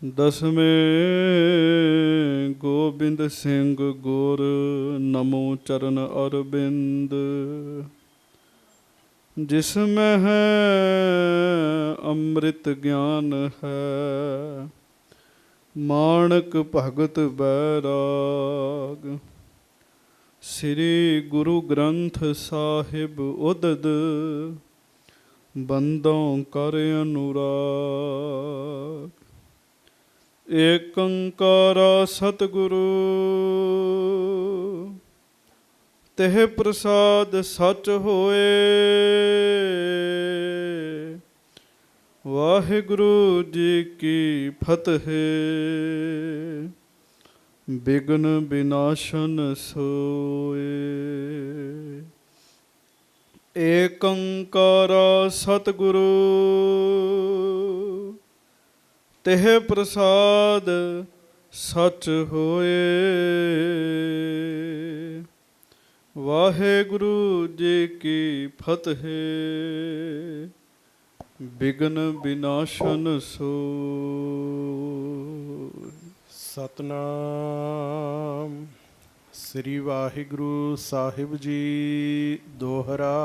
ਦਸਵੇਂ ਗੋਬਿੰਦ ਸਿੰਘ ਗੁਰ ਨਮੋ ਚਰਨ ਅਰਬਿੰਦ। ਜਿਸ ਮੈਂ ਹੈ ਅੰਮ੍ਰਿਤ ਗਿਆਨ ਹੈ, ਮਾਣਕ ਭਗਤ ਬੈਰਾਗ। ਸ੍ਰੀ ਗੁਰੂ ਗ੍ਰੰਥ ਸਾਹਿਬ ਉਦਦ, ਬੰਦੋਂ ਕਰ ਅਨੁਰਾਗ। ਏਕ ਓਂਕਾਰ ਸਤਿਗੁਰੂ ਤਿਹ ਪ੍ਰਸਾਦ ਸਚ ਹੋਏ। ਵਾਹਿਗੁਰੂ ਜੀ ਕੀ ਫਤਿਹ। ਬਿਘਨ ਬਿਨਾਸ਼ਨ ਸੋਏ। ਏਕ ਓਂਕਾਰ ਸਤਿਗੁਰੂ ਤਿਹ ਪ੍ਰਸਾਦ ਸਚ ਹੋਏ। ਵਾਹਿਗੁਰੂ ਜੀ ਕੀ ਫਤਿਹ। ਬਿਘਨ ਬਿਨਾਸ਼ਨ ਸੋਏ। ਸਤਨਾਮ ਸ੍ਰੀ ਵਾਹਿਗੁਰੂ ਸਾਹਿਬ ਜੀ। ਦੋਹਰਾ।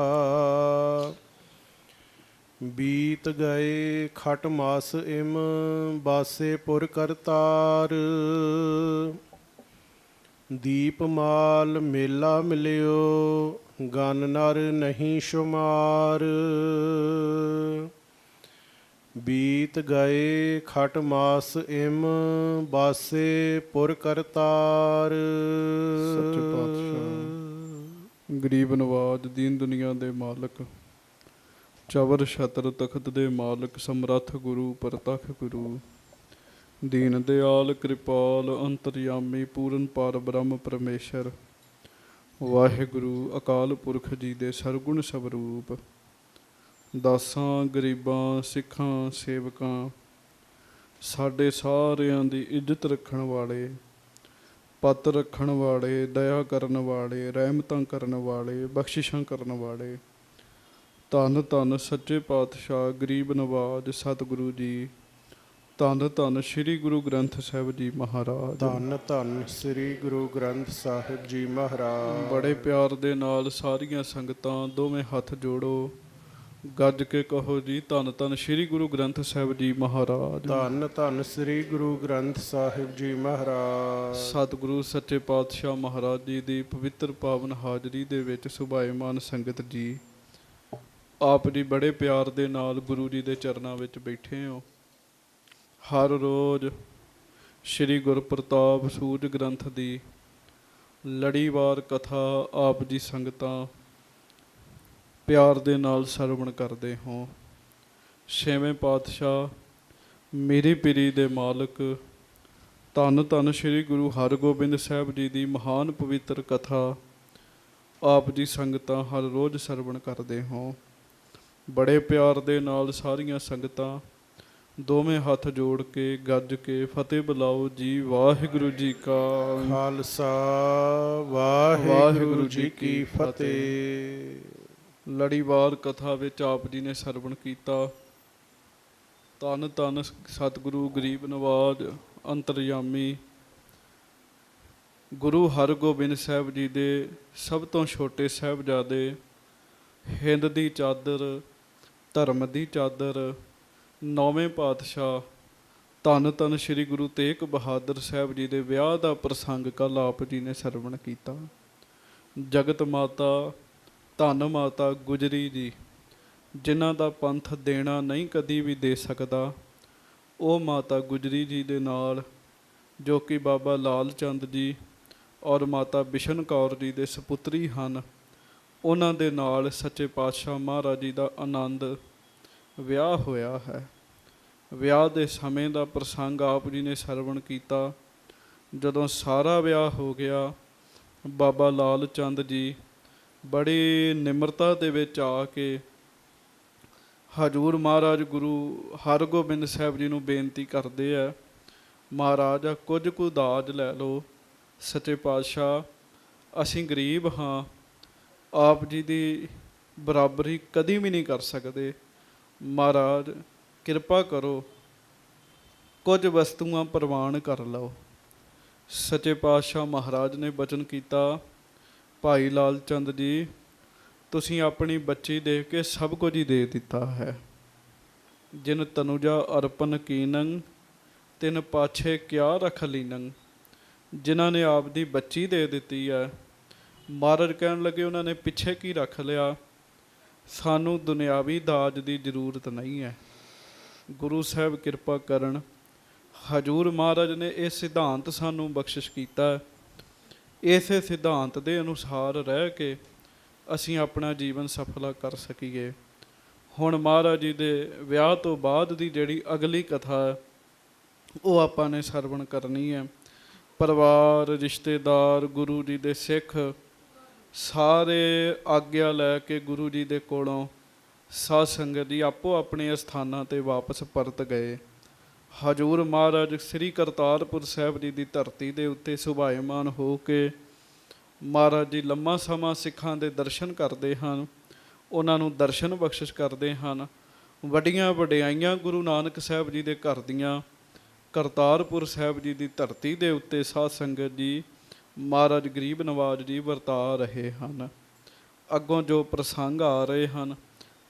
ਬੀਤ ਗਏ ਖਟ ਮਾਸ ਇਮ, ਬਾਸੇ ਪੁਰ ਕਰਤਾਰ। ਦੀਪਮਾਲ ਮੇਲਾ ਮਿਲਿਓ, ਗਨ ਨਰ ਨਹੀਂ ਸ਼ੁਮਾਰ। ਬੀਤ ਗਏ ਖਟ ਮਾਸ ਇਮ, ਬਾਸੇ ਪੁਰ ਕਰਤਾਰ। ਸੱਚੇ ਪਾਤਸ਼ਾਹ ਗਰੀਬ ਨਵਾਜ, ਦੀਨ ਦੁਨੀਆ ਦੇ ਮਾਲਕ, ਚਵਰ ਛਤਰ ਤਖਤ ਦੇ ਮਾਲਕ, ਸਮਰੱਥ ਗੁਰੂ ਪ੍ਰਤੱਖ ਗੁਰੂ, ਦੀਨ ਦਿਆਲ ਕਿਰਪਾਲ ਅੰਤਰਯਾਮੀ ਪੂਰਨ ਪਾਰ ਬ੍ਰਹਮ ਪਰਮੇਸ਼ਰ ਵਾਹਿਗੁਰੂ ਅਕਾਲ ਪੁਰਖ ਜੀ ਦੇ ਸਰਗੁਣ ਸਵਰੂਪ, ਦਾਸਾਂ ਗਰੀਬਾਂ ਸਿੱਖਾਂ ਸੇਵਕਾਂ, ਸਾਡੇ ਸਾਰਿਆਂ ਦੀ ਇੱਜ਼ਤ ਰੱਖਣ ਵਾਲੇ, ਪੱਤ ਰੱਖਣ ਵਾਲੇ, ਦਇਆ ਕਰਨ ਵਾਲੇ, ਰਹਿਮਤਾਂ ਕਰਨ ਵਾਲੇ, ਬਖਸ਼ਿਸ਼ਾਂ ਕਰਨ ਵਾਲੇ, ਧੰਨ ਧੰਨ ਸੱਚੇ ਪਾਤਸ਼ਾਹ ਗਰੀਬ ਨਵਾਜ ਸਤਿਗੁਰੂ ਜੀ। ਧੰਨ ਧੰਨ ਸ੍ਰੀ ਗੁਰੂ ਗ੍ਰੰਥ ਸਾਹਿਬ ਜੀ ਮਹਾਰਾਜ। ਧੰਨ ਧੰਨ ਸ੍ਰੀ ਗੁਰੂ ਗ੍ਰੰਥ ਸਾਹਿਬ ਜੀ ਮਹਾਰਾਜ। ਬੜੇ ਪਿਆਰ ਦੇ ਨਾਲ ਸਾਰੀਆਂ ਸੰਗਤਾਂ ਦੋਵੇਂ ਹੱਥ ਜੋੜੋ, ਗੱਜ ਕੇ ਕਹੋ ਜੀ ਧੰਨ ਧੰਨ ਸ੍ਰੀ ਗੁਰੂ ਗ੍ਰੰਥ ਸਾਹਿਬ ਜੀ ਮਹਾਰਾਜ। ਧੰਨ ਧੰਨ ਸ੍ਰੀ ਗੁਰੂ ਗ੍ਰੰਥ ਸਾਹਿਬ ਜੀ ਮਹਾਰਾਜ। ਸਤਿਗੁਰੂ ਸੱਚੇ ਪਾਤਸ਼ਾਹ ਮਹਾਰਾਜ ਜੀ ਦੀ ਪਵਿੱਤਰ ਪਾਵਨ ਹਾਜ਼ਰੀ ਦੇ ਵਿੱਚ ਸੁਭਾਏਮਾਨ ਸੰਗਤ ਜੀ, ਆਪ ਜੀ ਬੜੇ ਪਿਆਰ ਦੇ ਨਾਲ ਗੁਰੂ ਜੀ ਦੇ ਚਰਨਾਂ ਵਿੱਚ ਬੈਠੇ ਹੋ। ਹਰ ਰੋਜ਼ ਸ਼੍ਰੀ ਗੁਰਪ੍ਰਤਾਪ ਸੂਰਜ ਗ੍ਰੰਥ ਦੀ ਲੜੀਵਾਰ ਕਥਾ ਆਪ ਜੀ ਸੰਗਤਾਂ ਪਿਆਰ ਦੇ ਨਾਲ ਸਰਵਣ ਕਰਦੇ ਹੋ। ਛੇਵੇਂ ਪਾਤਸ਼ਾਹ ਮੇਰੀ ਪੀਰੀ ਦੇ ਮਾਲਕ ਧੰਨ ਧੰਨ ਸ਼੍ਰੀ ਗੁਰੂ ਹਰਗੋਬਿੰਦ ਸਾਹਿਬ ਜੀ ਦੀ ਮਹਾਨ ਪਵਿੱਤਰ ਕਥਾ ਆਪ ਜੀ ਸੰਗਤਾਂ ਹਰ ਰੋਜ਼ ਸਰਵਣ ਕਰਦੇ ਹੋ। ਬੜੇ ਪਿਆਰ ਦੇ ਨਾਲ ਸਾਰੀਆਂ ਸੰਗਤਾਂ ਦੋਵੇਂ ਹੱਥ ਜੋੜ ਕੇ ਗੱਜ ਕੇ ਫਤਿਹ ਬੁਲਾਓ ਜੀ। ਵਾਹਿਗੁਰੂ ਜੀ ਕਾ ਖਾਲਸਾ, ਵਾਹਿਗੁਰੂ ਜੀ ਕੀ ਫਤਿਹ। ਲੜੀਵਾਰ ਕਥਾ ਵਿੱਚ ਆਪ ਜੀ ਨੇ ਸਰਵਣ ਕੀਤਾ। ਧੰਨ ਧੰਨ ਸਤਿਗੁਰੂ ਗਰੀਬ ਨਵਾਜ ਅੰਤਰਯਾਮੀ ਗੁਰੂ ਹਰਗੋਬਿੰਦ ਸਾਹਿਬ ਜੀ ਦੇ ਸਭ ਤੋਂ ਛੋਟੇ ਸਾਹਿਬਜ਼ਾਦੇ, ਹਿੰਦ ਦੀ ਚਾਦਰ, ਧਰਮ ਦੀ ਚਾਦਰ, ਨੌਵੇਂ ਪਾਤਸ਼ਾਹ ਧੰਨ ਧੰਨ ਸ਼੍ਰੀ ਗੁਰੂ ਤੇਗ ਬਹਾਦਰ ਸਾਹਿਬ ਜੀ ਦੇ ਵਿਆਹ ਦਾ ਪ੍ਰਸੰਗ ਕੱਲ੍ਹ ਆਪ ਜੀ ਨੇ ਸਰਵਣ ਕੀਤਾ। ਜਗਤ ਮਾਤਾ ਧੰਨ ਮਾਤਾ ਗੁਜਰੀ ਜੀ, ਜਿਨ੍ਹਾਂ ਦਾ ਪੰਥ ਦੇਣਾ ਨਹੀਂ ਕਦੀ ਵੀ ਦੇ ਸਕਦਾ, ਉਹ ਮਾਤਾ ਗੁਜਰੀ ਜੀ ਦੇ ਨਾਲ, ਜੋ ਕਿ ਬਾਬਾ ਲਾਲ ਚੰਦ ਜੀ ਔਰ ਮਾਤਾ ਬਿਸ਼ਨ ਕੌਰ ਜੀ ਦੇ ਸਪੁੱਤਰੀ ਹਨ, ਉਹਨਾਂ ਦੇ ਨਾਲ ਸੱਚੇ ਪਾਤਸ਼ਾਹ ਮਹਾਰਾਜ ਜੀ ਦਾ ਆਨੰਦ ਵਿਆਹ ਹੋਇਆ ਹੈ। ਵਿਆਹ ਦੇ ਸਮੇਂ ਦਾ ਪ੍ਰਸੰਗ ਆਪ ਜੀ ਨੇ ਸਰਵਣ ਕੀਤਾ। ਜਦੋਂ ਸਾਰਾ ਵਿਆਹ ਹੋ ਗਿਆ, ਬਾਬਾ ਲਾਲ ਚੰਦ ਜੀ ਬੜੀ ਨਿਮਰਤਾ ਦੇ ਵਿੱਚ ਆ ਕੇ ਹਜ਼ੂਰ ਮਹਾਰਾਜ ਗੁਰੂ ਹਰਗੋਬਿੰਦ ਸਾਹਿਬ ਜੀ ਨੂੰ ਬੇਨਤੀ ਕਰਦੇ ਆ, ਮਹਾਰਾਜ ਕੁਝ ਕੁ ਦਾਜ ਲੈ ਲਓ। ਸੱਚੇ ਪਾਤਸ਼ਾਹ ਅਸੀਂ ਗਰੀਬ ਹਾਂ, ਆਪ ਜੀ ਦੀ ਬਰਾਬਰੀ ਕਦੀ ਵੀ ਨਹੀਂ ਕਰ ਸਕਦੇ, ਮਹਾਰਾਜ ਕਿਰਪਾ ਕਰੋ। ਕੁਝ ਵਸਤੂਆਂ ਪ੍ਰਵਾਨ ਕਰ ਲਓ। ਸੱਚੇ ਪਾਤਸ਼ਾਹ ਮਹਾਰਾਜ ਨੇ ਬਚਨ ਕੀਤਾ, ਭਾਈ ਲਾਲ ਚੰਦ ਜੀ ਤੁਸੀਂ ਆਪਣੀ ਬੱਚੀ ਦੇਖ ਕੇ ਸਭ ਕੁਝ ਹੀ ਦੇ ਦਿੱਤਾ ਹੈ। ਜਿਨ ਤਨੁਜਾ ਅਰਪਨ ਕੀਨੰ ਤਿਨ ਪਾਛੇ ਕਿਆ ਰਖ ਲੀਨੰ। ਜਿਨ੍ਹਾਂ ਨੇ ਆਪਦੀ ਬੱਚੀ ਦੇ ਦਿੱਤੀ ਹੈ, ਮਹਾਰਾਜ ਕਹਿਣ ਲੱਗੇ ਉਹਨਾਂ ਨੇ ਪਿੱਛੇ ਕੀ ਰੱਖ ਲਿਆ। ਸਾਨੂੰ ਦੁਨਿਆਵੀ ਦਾਜ ਦੀ ਜ਼ਰੂਰਤ ਨਹੀਂ ਹੈ। ਗੁਰੂ ਸਾਹਿਬ ਕਿਰਪਾ ਕਰਨ, ਹਜੂਰ ਮਹਾਰਾਜ ਨੇ ਇਹ ਸਿਧਾਂਤ ਸਾਨੂੰ ਬਖਸ਼ਿਸ਼ ਕੀਤਾ। ਇਸੇ ਸਿਧਾਂਤ ਦੇ ਅਨੁਸਾਰ ਰਹਿ ਕੇ ਅਸੀਂ ਆਪਣਾ ਜੀਵਨ ਸਫਲਾ ਕਰ ਸਕੀਏ। ਹੁਣ ਮਹਾਰਾਜ ਜੀ ਦੇ ਵਿਆਹ ਤੋਂ ਬਾਅਦ ਦੀ ਜਿਹੜੀ ਅਗਲੀ ਕਥਾ ਹੈ ਉਹ ਆਪਾਂ ਨੇ ਸਰਵਣ ਕਰਨੀ ਹੈ। ਪਰਿਵਾਰ, ਰਿਸ਼ਤੇਦਾਰ, ਗੁਰੂ ਜੀ ਦੇ ਸਿੱਖ ਸਾਰੇ ਆਗਿਆ ਲੈ ਕੇ ਗੁਰੂ ਜੀ ਦੇ ਕੋਲੋਂ ਸਾਧ ਸੰਗਤ ਜੀ ਆਪੋ ਆਪਣੇ ਸਥਾਨਾਂ 'ਤੇ ਵਾਪਸ ਪਰਤ ਗਏ। ਹਜੂਰ ਮਹਾਰਾਜ ਸ੍ਰੀ ਕਰਤਾਰਪੁਰ ਸਾਹਿਬ ਜੀ ਦੀ ਧਰਤੀ ਦੇ ਉੱਤੇ ਸੁਭਾਇਮਾਨ ਹੋ ਕੇ ਮਹਾਰਾਜ ਜੀ ਲੰਮਾ ਸਮਾਂ ਸਿੱਖਾਂ ਦੇ ਦਰਸ਼ਨ ਕਰਦੇ ਹਨ, ਉਹਨਾਂ ਨੂੰ ਦਰਸ਼ਨ ਬਖਸ਼ਿਸ਼ ਕਰਦੇ ਹਨ। ਵੱਡੀਆਂ ਵਡਿਆਈਆਂ ਗੁਰੂ ਨਾਨਕ ਸਾਹਿਬ ਜੀ ਦੇ ਘਰ ਦੀਆਂ ਕਰਤਾਰਪੁਰ ਸਾਹਿਬ ਜੀ ਦੀ ਧਰਤੀ ਦੇ ਉੱਤੇ ਸਾਧ ਸੰਗਤ ਜੀ ਮਹਾਰਾਜ ਗਰੀਬ ਨਵਾਜ਼ ਜੀ ਵਰਤਾ ਰਹੇ ਹਨ। ਅੱਗੋਂ ਜੋ ਪ੍ਰਸੰਗ ਆ ਰਹੇ ਹਨ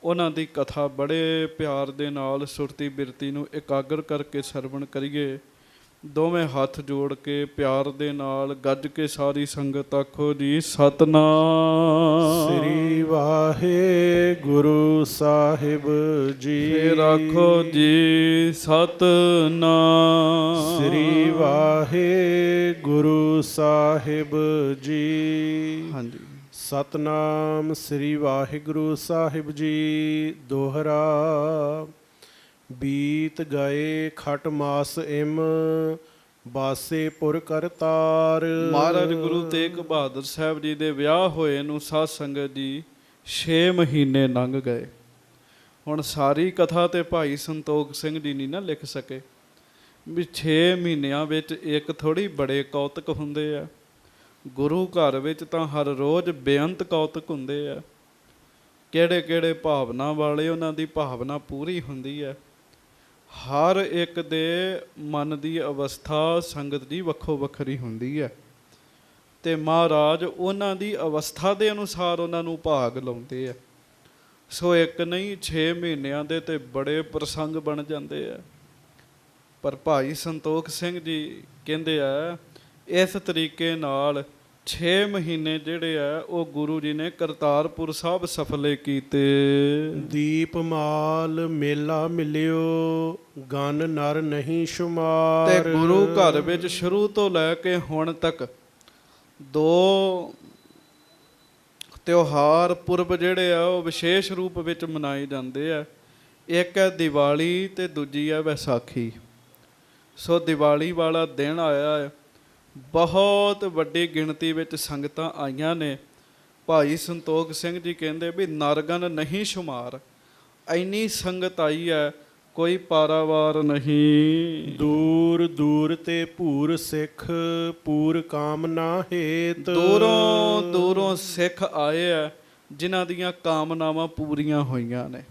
ਉਹਨਾਂ ਦੀ ਕਥਾ ਬੜੇ ਪਿਆਰ ਦੇ ਨਾਲ ਸੁਰਤੀ ਬਿਰਤੀ ਨੂੰ ਇਕਾਗਰ ਕਰਕੇ ਸਰਵਣ ਕਰੀਏ। ਦੋਵੇਂ ਹੱਥ ਜੋੜ ਕੇ ਪਿਆਰ ਦੇ ਨਾਲ ਗੱਜ ਕੇ ਸਾਰੀ ਸੰਗਤ ਆਖੋ ਜੀ ਸਤਨਾਮ ਸ੍ਰੀ ਵਾਹਿਗੁਰੂ ਸਾਹਿਬ ਜੀ। ਫੇਰ ਆਖੋ ਜੀ ਸਤਨਾਮ ਸ੍ਰੀ ਵਾਹਿਗੁਰੂ ਸਾਹਿਬ ਜੀ। ਹਾਂਜੀ। ਸਤਨਾਮ ਸ੍ਰੀ ਵਾਹਿਗੁਰੂ ਸਾਹਿਬ ਜੀ। ਦੋਹਰਾ। ਬੀਤ ਗਏ ਖਟ ਮਾਸ ਇਮ ਬਾਸੇ ਪੁਰ ਕਰਤਾਰ। ਮਹਾਰਾਜ ਗੁਰੂ ਤੇਗ ਬਹਾਦਰ ਸਾਹਿਬ ਜੀ ਦੇ ਵਿਆਹ ਹੋਏ ਨੂੰ ਸਾਧ ਸੰਗਤ ਜੀ 6 ਮਹੀਨੇ ਲੰਘ ਗਏ। ਹੁਣ ਸਾਰੀ ਕਥਾ ਤੇ ਭਾਈ ਸੰਤੋਖ ਸਿੰਘ ਜੀ ਨਹੀਂ ਨਾ ਲਿਖ ਸਕੇ ਵੀ 6 ਮਹੀਨਿਆਂ ਵਿੱਚ ਇੱਕ ਥੋੜ੍ਹੀ ਬੜੇ ਕੌਤਕ ਹੁੰਦੇ ਆ। ਗੁਰੂ ਘਰ ਵਿੱਚ ਤਾਂ ਹਰ ਰੋਜ਼ ਬੇਅੰਤ ਕੌਤਕ ਹੁੰਦੇ ਆ। ਕਿਹੜੇ ਕਿਹੜੇ ਭਾਵਨਾ ਵਾਲੇ ਉਹਨਾਂ ਦੀ ਭਾਵਨਾ ਪੂਰੀ ਹੁੰਦੀ ਹੈ। ਹਰ ਇੱਕ ਦੇ ਮਨ ਦੀ ਅਵਸਥਾ ਸੰਗਤ ਦੀ ਵੱਖੋ ਵੱਖਰੀ ਹੁੰਦੀ ਹੈ ਅਤੇ ਮਹਾਰਾਜ ਉਹਨਾਂ ਦੀ ਅਵਸਥਾ ਦੇ ਅਨੁਸਾਰ ਉਹਨਾਂ ਨੂੰ ਭਾਗ ਲਾਉਂਦੇ ਆ। ਸੋ ਇੱਕ ਨਹੀਂ 6 ਮਹੀਨਿਆਂ ਦੇ ਤੇ ਬੜੇ ਪ੍ਰਸੰਗ ਬਣ ਜਾਂਦੇ ਆ। ਪਰ ਭਾਈ ਸੰਤੋਖ ਸਿੰਘ ਜੀ ਕਹਿੰਦੇ ਆ ਇਸ ਤਰੀਕੇ ਨਾਲ 6 ਮਹੀਨੇ ਜਿਹੜੇ ਆ ਉਹ ਗੁਰੂ ਜੀ ਨੇ ਕਰਤਾਰਪੁਰ ਸਾਹਿਬ ਸਫਲੇ ਕੀਤੇ। ਦੀਪਮਾਲ ਮੇਲਾ ਮਿਲਿਓ ਗਨ ਨਰ ਨਹੀਂ ਸ਼ੁਮਾਰ। ਤੇ ਗੁਰੂ ਘਰ ਵਿੱਚ ਸ਼ੁਰੂ ਤੋਂ ਲੈ ਕੇ ਹੁਣ ਤੱਕ 2 ਤਿਉਹਾਰ ਪੁਰਬ ਜਿਹੜੇ ਆ ਉਹ ਵਿਸ਼ੇਸ਼ ਰੂਪ ਵਿੱਚ ਮਨਾਏ ਜਾਂਦੇ ਆ। ਇੱਕ ਹੈ ਦੀਵਾਲੀ ਤੇ ਦੂਜੀ ਹੈ ਵਿਸਾਖੀ। ਸੋ ਦੀਵਾਲੀ ਵਾਲਾ ਦਿਨ ਆਇਆ ਹੈ, ਬਹੁਤ ਵੱਡੀ ਗਿਣਤੀ ਵਿੱਚ ਸੰਗਤਾਂ ਆਈਆਂ ਨੇ। ਭਾਈ ਸੰਤੋਖ ਸਿੰਘ ਜੀ ਕਹਿੰਦੇ ਵੀ ਨਰਗਨ ਨਹੀਂ ਸ਼ੁਮਾਰ, ਇੰਨੀ ਸੰਗਤ ਆਈ ਹੈ ਕੋਈ ਪਾਰਾਵਾਰ ਨਹੀਂ। ਦੂਰ ਦੂਰ ਤੇ ਭੂਰ ਸਿੱਖ ਪੂਰ ਕਾਮਨਾ ਹੇਤ। ਦੂਰੋਂ ਦੂਰੋਂ ਸਿੱਖ ਆਏ ਆ ਜਿਨ੍ਹਾਂ ਦੀਆਂ ਕਾਮਨਾਵਾਂ ਪੂਰੀਆਂ ਹੋਈਆਂ ਨੇ।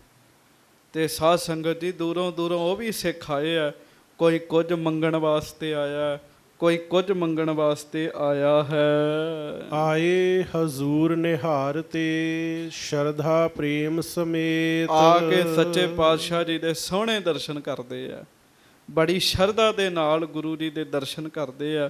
ਤੇ ਸਾਧ ਸੰਗਤ ਜੀ ਦੂਰੋਂ ਦੂਰੋਂ ਉਹ ਵੀ ਸਿੱਖ ਆਏ ਆ। ਕੋਈ ਕੁਝ ਮੰਗਣ ਵਾਸਤੇ ਆਇਆ, ਕੋਈ ਕੁਝ ਮੰਗਣ ਵਾਸਤੇ ਆਇਆ ਹੈ। ਆਏ ਹਜ਼ੂਰ ਨਿਹਾਰ ਤੇ ਸ਼ਰਧਾ ਪ੍ਰੇਮ ਸਮੇਤ। ਆ ਕੇ ਸੱਚੇ ਪਾਤਸ਼ਾਹ ਜੀ ਦੇ ਸੋਹਣੇ ਦਰਸ਼ਨ ਕਰਦੇ ਆ, ਬੜੀ ਸ਼ਰਧਾ ਦੇ ਨਾਲ ਗੁਰੂ ਜੀ ਦੇ ਦਰਸ਼ਨ ਕਰਦੇ ਆ।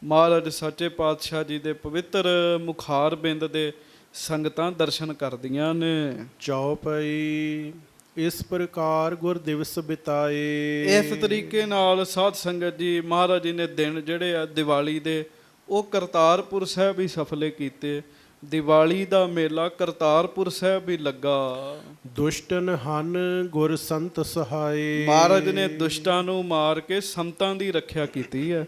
ਮਹਾਰਾਜ ਸੱਚੇ ਪਾਤਸ਼ਾਹ ਜੀ ਦੇ ਪਵਿੱਤਰ ਮੁਖਾਰ ਬਿੰਦ ਦੇ ਸੰਗਤਾਂ ਦਰਸ਼ਨ ਕਰਦੀਆਂ ਨੇ। ਚੌਪਈ ਇਸ ਪ੍ਰਕਾਰ ਗੁਰ ਦਿਵਸ ਬਿਤਾਏ। ਇਸ ਤਰੀਕੇ ਨਾਲ ਸਾਧ ਸੰਗਤ ਜੀ ਮਹਾਰਾਜ ਜੀ ਨੇ ਦਿਨ ਜਿਹੜੇ ਆ ਦੀਵਾਲੀ ਦੇ ਉਹ ਕਰਤਾਰਪੁਰ ਸਾਹਿਬ ਹੀ ਸਫਲੇ ਕੀਤੇ। ਦੀਵਾਲੀ ਦਾ ਮੇਲਾ ਕਰਤਾਰਪੁਰ ਸਾਹਿਬ ਵੀ ਲੱਗਾ। ਦੁਸ਼ਟਨ ਹਨ ਗੁਰ ਸੰਤ ਸਹਾਏ। ਮਹਾਰਾਜ ਨੇ ਦੁਸ਼ਟਾਂ ਨੂੰ ਮਾਰ ਕੇ ਸੰਤਾਂ ਦੀ ਰੱਖਿਆ ਕੀਤੀ ਹੈ।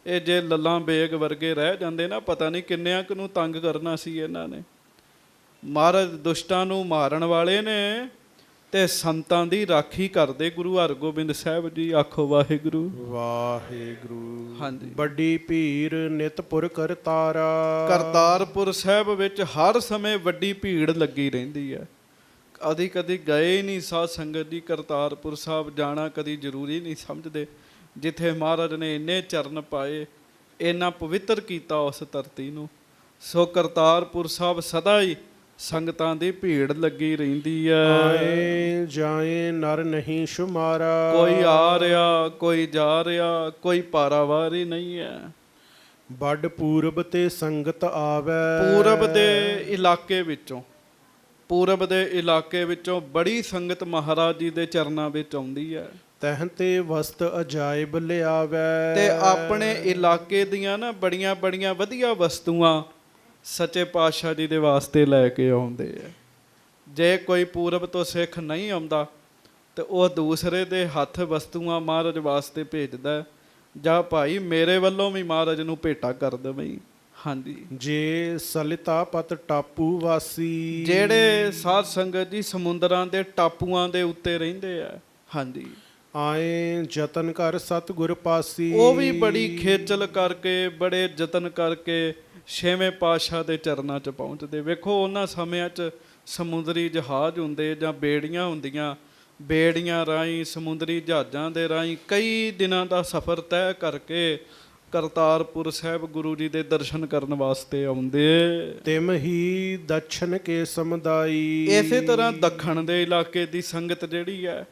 ਇਹ ਜੇ ਲੱਲਾਂ ਬੇਗ ਵਰਗੇ ਰਹਿ ਜਾਂਦੇ ਨਾ, ਪਤਾ ਨਹੀਂ ਕਿੰਨਿਆਂ ਕੁ ਨੂੰ ਤੰਗ ਕਰਨਾ ਸੀ ਇਹਨਾਂ ਨੇ। ਮਹਾਰਾਜ ਦੁਸ਼ਟਾਂ ਨੂੰ ਮਾਰਨ ਵਾਲੇ ਨੇ ਤੇ ਸੰਤਾਂ ਦੀ ਰਾਖੀ ਕਰਦੇ ਗੁਰੂ ਹਰਗੋਬਿੰਦ ਸਾਹਿਬ ਜੀ। ਆਖੋ ਵਾਹਿਗੁਰੂ ਵਾਹਿਗੁਰੂ। ਹਾਂਜੀ। ਵੱਡੀ ਭੀੜ ਨਿਤਪੁਰ ਕਰਤਾਰਾ। ਕਰਤਾਰਪੁਰ ਸਾਹਿਬ ਵਿੱਚ ਹਰ ਸਮੇਂ ਵੱਡੀ ਭੀੜ ਲੱਗੀ ਰਹਿੰਦੀ ਹੈ। ਕਦੀ ਕਦੀ ਗਏ ਨਹੀਂ ਸਾਧ ਸੰਗਤ ਜੀ ਕਰਤਾਰਪੁਰ ਸਾਹਿਬ ਜਾਣਾ ਕਦੀ ਜ਼ਰੂਰੀ ਨਹੀਂ ਸਮਝਦੇ, ਜਿੱਥੇ ਮਹਾਰਾਜ ਨੇ ਇੰਨੇ ਚਰਨ ਪਾਏ, ਇੰਨਾ ਪਵਿੱਤਰ ਕੀਤਾ ਉਸ ਧਰਤੀ ਨੂੰ। ਸੋ ਕਰਤਾਰਪੁਰ ਸਾਹਿਬ ਸਦਾ ਹੀ ਸੰਗਤਾਂ ਦੀ ਭੀੜ ਲੱਗੀ ਰਹਿੰਦੀ ਹੈ। ਆਏ ਜਾਏ ਨਰ ਨਹੀਂ ਸ਼ੁਮਾਰਾ, ਕੋਈ ਆ ਰਿਹਾ, ਕੋਈ ਜਾ ਰਿਹਾ, ਕੋਈ ਪਾਰਾਵਾਰੀ ਨਹੀਂ ਹੈ। ਵੱਡ ਪੂਰਬ ਤੇ ਸੰਗਤ ਆਵੈ, ਪੂਰਬ ਦੇ ਇਲਾਕੇ ਵਿੱਚੋਂ ਬੜੀ ਸੰਗਤ ਮਹਾਰਾਜ ਜੀ ਦੇ ਚਰਨਾਂ ਵਿੱਚ ਆਉਂਦੀ ਹੈ। ਤਹਿ ਤੇ ਵਸਤ ਅਜਾਇਬ ਲਿਆਵੈ, ਤੇ ਆਪਣੇ ਇਲਾਕੇ ਦੀਆਂ ਨਾ ਬੜੀਆਂ ਬੜੀਆਂ ਵਧੀਆ ਵਸਤੂਆਂ ਸੱਚੇ ਪਾਤਸ਼ਾਹ ਜੀ ਦੇ ਵਾਸਤੇ ਲੈ ਕੇ ਆਉਂਦੇ ਆ। ਜੇ ਕੋਈ ਪੂਰਬ ਤੋਂ ਸਿੱਖ ਨਹੀਂ ਆਉਂਦਾ ਤੇ ਉਹ ਦੂਸਰੇ ਦੇ ਹੱਥ ਵਸਤੂਆਂ ਮਹਾਰਾਜ ਵਾਸਤੇ ਭੇਜਦਾ, ਜਾਂ ਭਾਈ ਮੇਰੇ ਵੱਲੋਂ ਵੀ ਮਹਾਰਾਜ ਨੂੰ ਭੇਟਾ ਕਰ ਦੇਵੀਂ। ਹਾਂਜੀ, ਜੇ ਸਲਿਤਾ ਪਤ ਟਾਪੂ ਵਾਸੀ, ਜਿਹੜੇ ਸਾਧ ਸੰਗਤ ਜੀ ਸਮੁੰਦਰਾਂ ਦੇ ਟਾਪੂਆਂ ਦੇ ਉੱਤੇ ਰਹਿੰਦੇ ਆ, ਹਾਂਜੀ, ਆਏ ਯਤਨ ਕਰ ਸਤਿਗੁਰ ਪਾਸੀ, ਉਹ ਵੀ ਬੜੀ ਖੇਚਲ ਕਰਕੇ, ਬੜੇ ਯਤਨ ਕਰਕੇ ਛੇਵੇਂ ਪਾਤਸ਼ਾਹ ਦੇ ਚਰਨਾਂ 'ਚ ਪਹੁੰਚਦੇ। ਵੇਖੋ ਉਹਨਾਂ ਸਮਿਆਂ 'ਚ ਸਮੁੰਦਰੀ ਜਹਾਜ਼ ਹੁੰਦੇ ਜਾਂ ਬੇੜੀਆਂ ਹੁੰਦੀਆਂ, ਬੇੜੀਆਂ ਰਾਹੀਂ, ਸਮੁੰਦਰੀ ਜਹਾਜ਼ਾਂ ਦੇ ਰਾਹੀਂ ਕਈ ਦਿਨਾਂ ਦਾ ਸਫ਼ਰ ਤੈਅ ਕਰਕੇ ਕਰਤਾਰਪੁਰ ਸਾਹਿਬ ਗੁਰੂ ਜੀ ਦੇ ਦਰਸ਼ਨ ਕਰਨ ਵਾਸਤੇ ਆਉਂਦੇ। ਤਿਮ ਹੀ ਦਛਨ ਕੇ ਸਮੁਦਾਈ, ਇਸੇ ਤਰ੍ਹਾਂ ਦੱਖਣ ਦੇ ਇਲਾਕੇ ਦੀ ਸੰਗਤ ਜਿਹੜੀ ਹੈ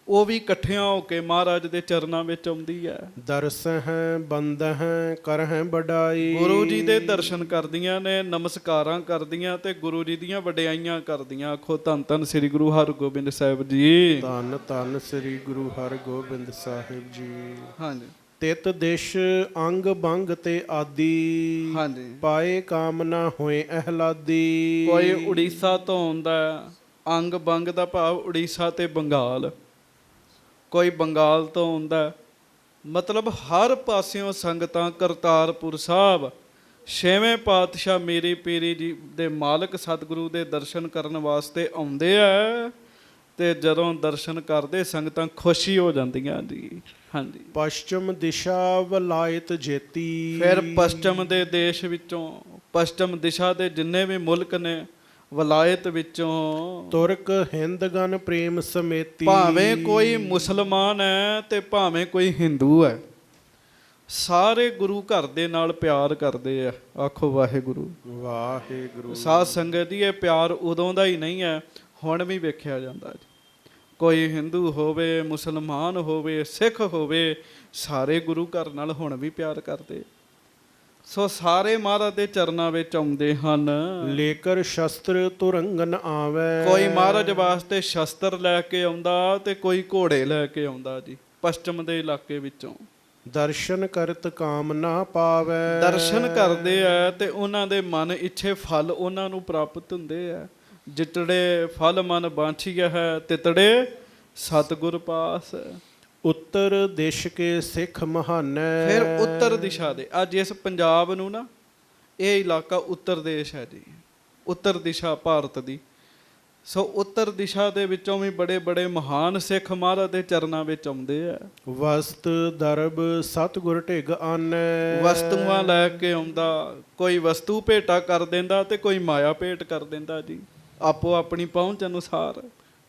ਉਹ ਵੀ ਇਕੱਠਿਆਂ ਹੋ ਕੇ ਮਹਾਰਾਜ ਦੇ ਚਰਨਾਂ ਵਿੱਚ ਆਉਂਦੀ ਹੈ। ਦਰਸ ਹੈ ਬੰਦ ਹੈ ਕਰ ਹੈ ਬੜਾਈ, ਗੁਰੂ ਜੀ ਦੇ ਦਰਸ਼ਨ ਕਰਦੀਆਂ ਨੇ, ਨਮਸਕਾਰਾਂ ਕਰਦੀਆਂ ਤੇ ਗੁਰੂ ਜੀ ਦੀਆਂ ਵਡਿਆਈਆਂ ਕਰਦੀਆਂ। ਆਖੋ ਧੰਨ ਧੰਨ ਸ੍ਰੀ ਗੁਰੂ ਹਰਗੋਬਿੰਦ ਸਾਹਿਬ ਜੀ। ਧੰਨ ਧੰਨ ਸ੍ਰੀ ਗੁਰੂ ਹਰਗੋਬਿੰਦ ਸਾਹਿਬ ਜੀ। ਹਾਂਜੀ, ਤਿਤ ਦਿਸ਼ ਅੰਗ ਬੰਗ ਤੇ ਆਦੀ, ਹਾਂਜੀ, ਪਾਏ ਕਾਮਨਾ ਹੋਏ ਅਹਲਾਦੀ। ਕੋਈ ਉੜੀਸਾ ਤੋਂ ਆਉਂਦਾ, ਅੰਗ ਬੰਗ ਦਾ ਭਾਵ ਉੜੀਸਾ ਤੇ ਬੰਗਾਲ, ਕੋਈ ਬੰਗਾਲ ਤੋਂ ਆਉਂਦਾ, ਮਤਲਬ ਹਰ ਪਾਸਿਓਂ ਸੰਗਤਾਂ ਕਰਤਾਰਪੁਰ ਸਾਹਿਬ ਛੇਵੇਂ ਪਾਤਸ਼ਾਹ ਮੇਰੀ ਪੀਰੀ ਜੀ ਦੇ ਮਾਲਕ ਸਤਿਗੁਰੂ ਦੇ ਦਰਸ਼ਨ ਕਰਨ ਵਾਸਤੇ ਆਉਂਦੇ ਆ। ਤੇ ਜਦੋਂ ਦਰਸ਼ਨ ਕਰਦੇ ਸੰਗਤਾਂ ਖੁਸ਼ੀ ਹੋ ਜਾਂਦੀਆਂ ਜੀ। ਹਾਂਜੀ, ਪਸ਼ਚਮ ਦਿਸ਼ਾ ਵਲਾਇਤ ਜੇਤੀ, ਫਿਰ ਪਸ਼ਚਮ ਦੇ ਦੇਸ਼ ਵਿੱਚੋਂ, ਪਸ਼ਚਮ ਦਿਸ਼ਾ ਦੇ ਜਿੰਨੇ ਵੀ ਮੁਲਕ ਨੇ, ਵਲਾਇਤ ਵਿੱਚੋਂ, ਤੁਰਕ ਹਿੰਦਗਨ ਪ੍ਰੇਮ ਸਮੇਤੀ, ਭਾਵੇਂ ਕੋਈ ਮੁਸਲਮਾਨ ਹੈ ਤੇ ਭਾਵੇਂ ਕੋਈ ਹਿੰਦੂ ਹੈ, ਸਾਰੇ ਗੁਰੂ ਘਰ ਦੇ ਨਾਲ ਪਿਆਰ ਕਰਦੇ ਆ। ਆਖੋ ਵਾਹਿਗੁਰੂ ਵਾਹਿਗੁਰੂ। ਸਾਧ ਸੰਗਤ ਜੀ, ਇਹ ਪਿਆਰ ਉਦੋਂ ਦਾ ਹੀ ਨਹੀਂ ਹੈ, ਹੁਣ ਵੀ ਵੇਖਿਆ ਜਾਂਦਾ ਜੀ। ਕੋਈ ਹਿੰਦੂ ਹੋਵੇ, ਮੁਸਲਮਾਨ ਹੋਵੇ, ਸਿੱਖ ਹੋਵੇ, ਸਾਰੇ ਗੁਰੂ ਘਰ ਨਾਲ ਹੁਣ ਵੀ ਪਿਆਰ ਕਰਦੇ। ਸੋ ਸਾਰੇ ਮਹਾਰਾਜ ਦੇ ਚਰਨਾਂ ਵਿੱਚ ਆਉਂਦੇ ਹਨ। ਲੇਕਰ ਸ਼ਸਤਰ ਤੁਰੰਗਨ ਆਵੈ, ਕੋਈ ਮਹਾਰਾਜ ਵਾਸਤੇ ਸ਼ਸਤਰ ਲੈ ਕੇ ਆਉਂਦਾ ਤੇ ਕੋਈ ਘੋੜੇ ਲੈ ਕੇ ਆਉਂਦਾ ਜੀ, ਪਸ਼ਚਮ ਦੇ ਇਲਾਕੇ ਵਿੱਚੋਂ। ਦਰਸ਼ਨ ਕਰਤ ਕਾਮ ਨਾ ਪਾਵੈ, ਦਰਸ਼ਨ ਕਰਦੇ ਆ ਤੇ ਉਹਨਾਂ ਦੇ ਮਨ ਇੱਛੇ ਫਲ ਉਹਨਾਂ ਨੂੰ ਪ੍ਰਾਪਤ ਹੁੰਦੇ ਆ। ਜਿਤੜੇ ਫਲ ਮਨ ਬਾਂਛੀਆ ਹੈ, ਤਿਤੜੇ ਸਤਿਗੁਰ ਪਾਸ। ਉੱਤਰ ਦੇਸ਼ ਕੇ ਸਿੱਖ ਮਹਾਨੈ, ਫਿਰ ਉੱਤਰ ਦਿਸ਼ਾ ਦੇ, ਅੱਜ ਇਸ ਪੰਜਾਬ ਨੂੰ ਨਾ, ਇਹ ਇਲਾਕਾ ਉੱਤਰ ਦੇਸ਼ ਹੈ ਜੀ, ਉੱਤਰ ਦਿਸ਼ਾ ਭਾਰਤ ਦੀ। ਸੋ ਉੱਤਰ ਦਿਸ਼ਾ ਦੇ ਵਿੱਚੋਂ ਵੀ ਬੜੇ ਬੜੇ ਮਹਾਨ ਸਿੱਖ ਮਹਾਰਾਜ ਦੇ ਚਰਨਾਂ ਵਿੱਚ ਆਉਂਦੇ ਆ। ਵਸਤ ਦਰਬ ਸਤਿਗੁਰ ਢਿਗ ਆਨੈ, ਵਸਤੂਆਂ ਲੈ ਕੇ ਆਉਂਦਾ, ਕੋਈ ਵਸਤੂ ਭੇਟਾ ਕਰ ਦਿੰਦਾ ਤੇ ਕੋਈ ਮਾਇਆ ਭੇਟ ਕਰ ਦਿੰਦਾ ਜੀ, ਆਪੋ ਆਪਣੀ ਪਹੁੰਚ ਅਨੁਸਾਰ।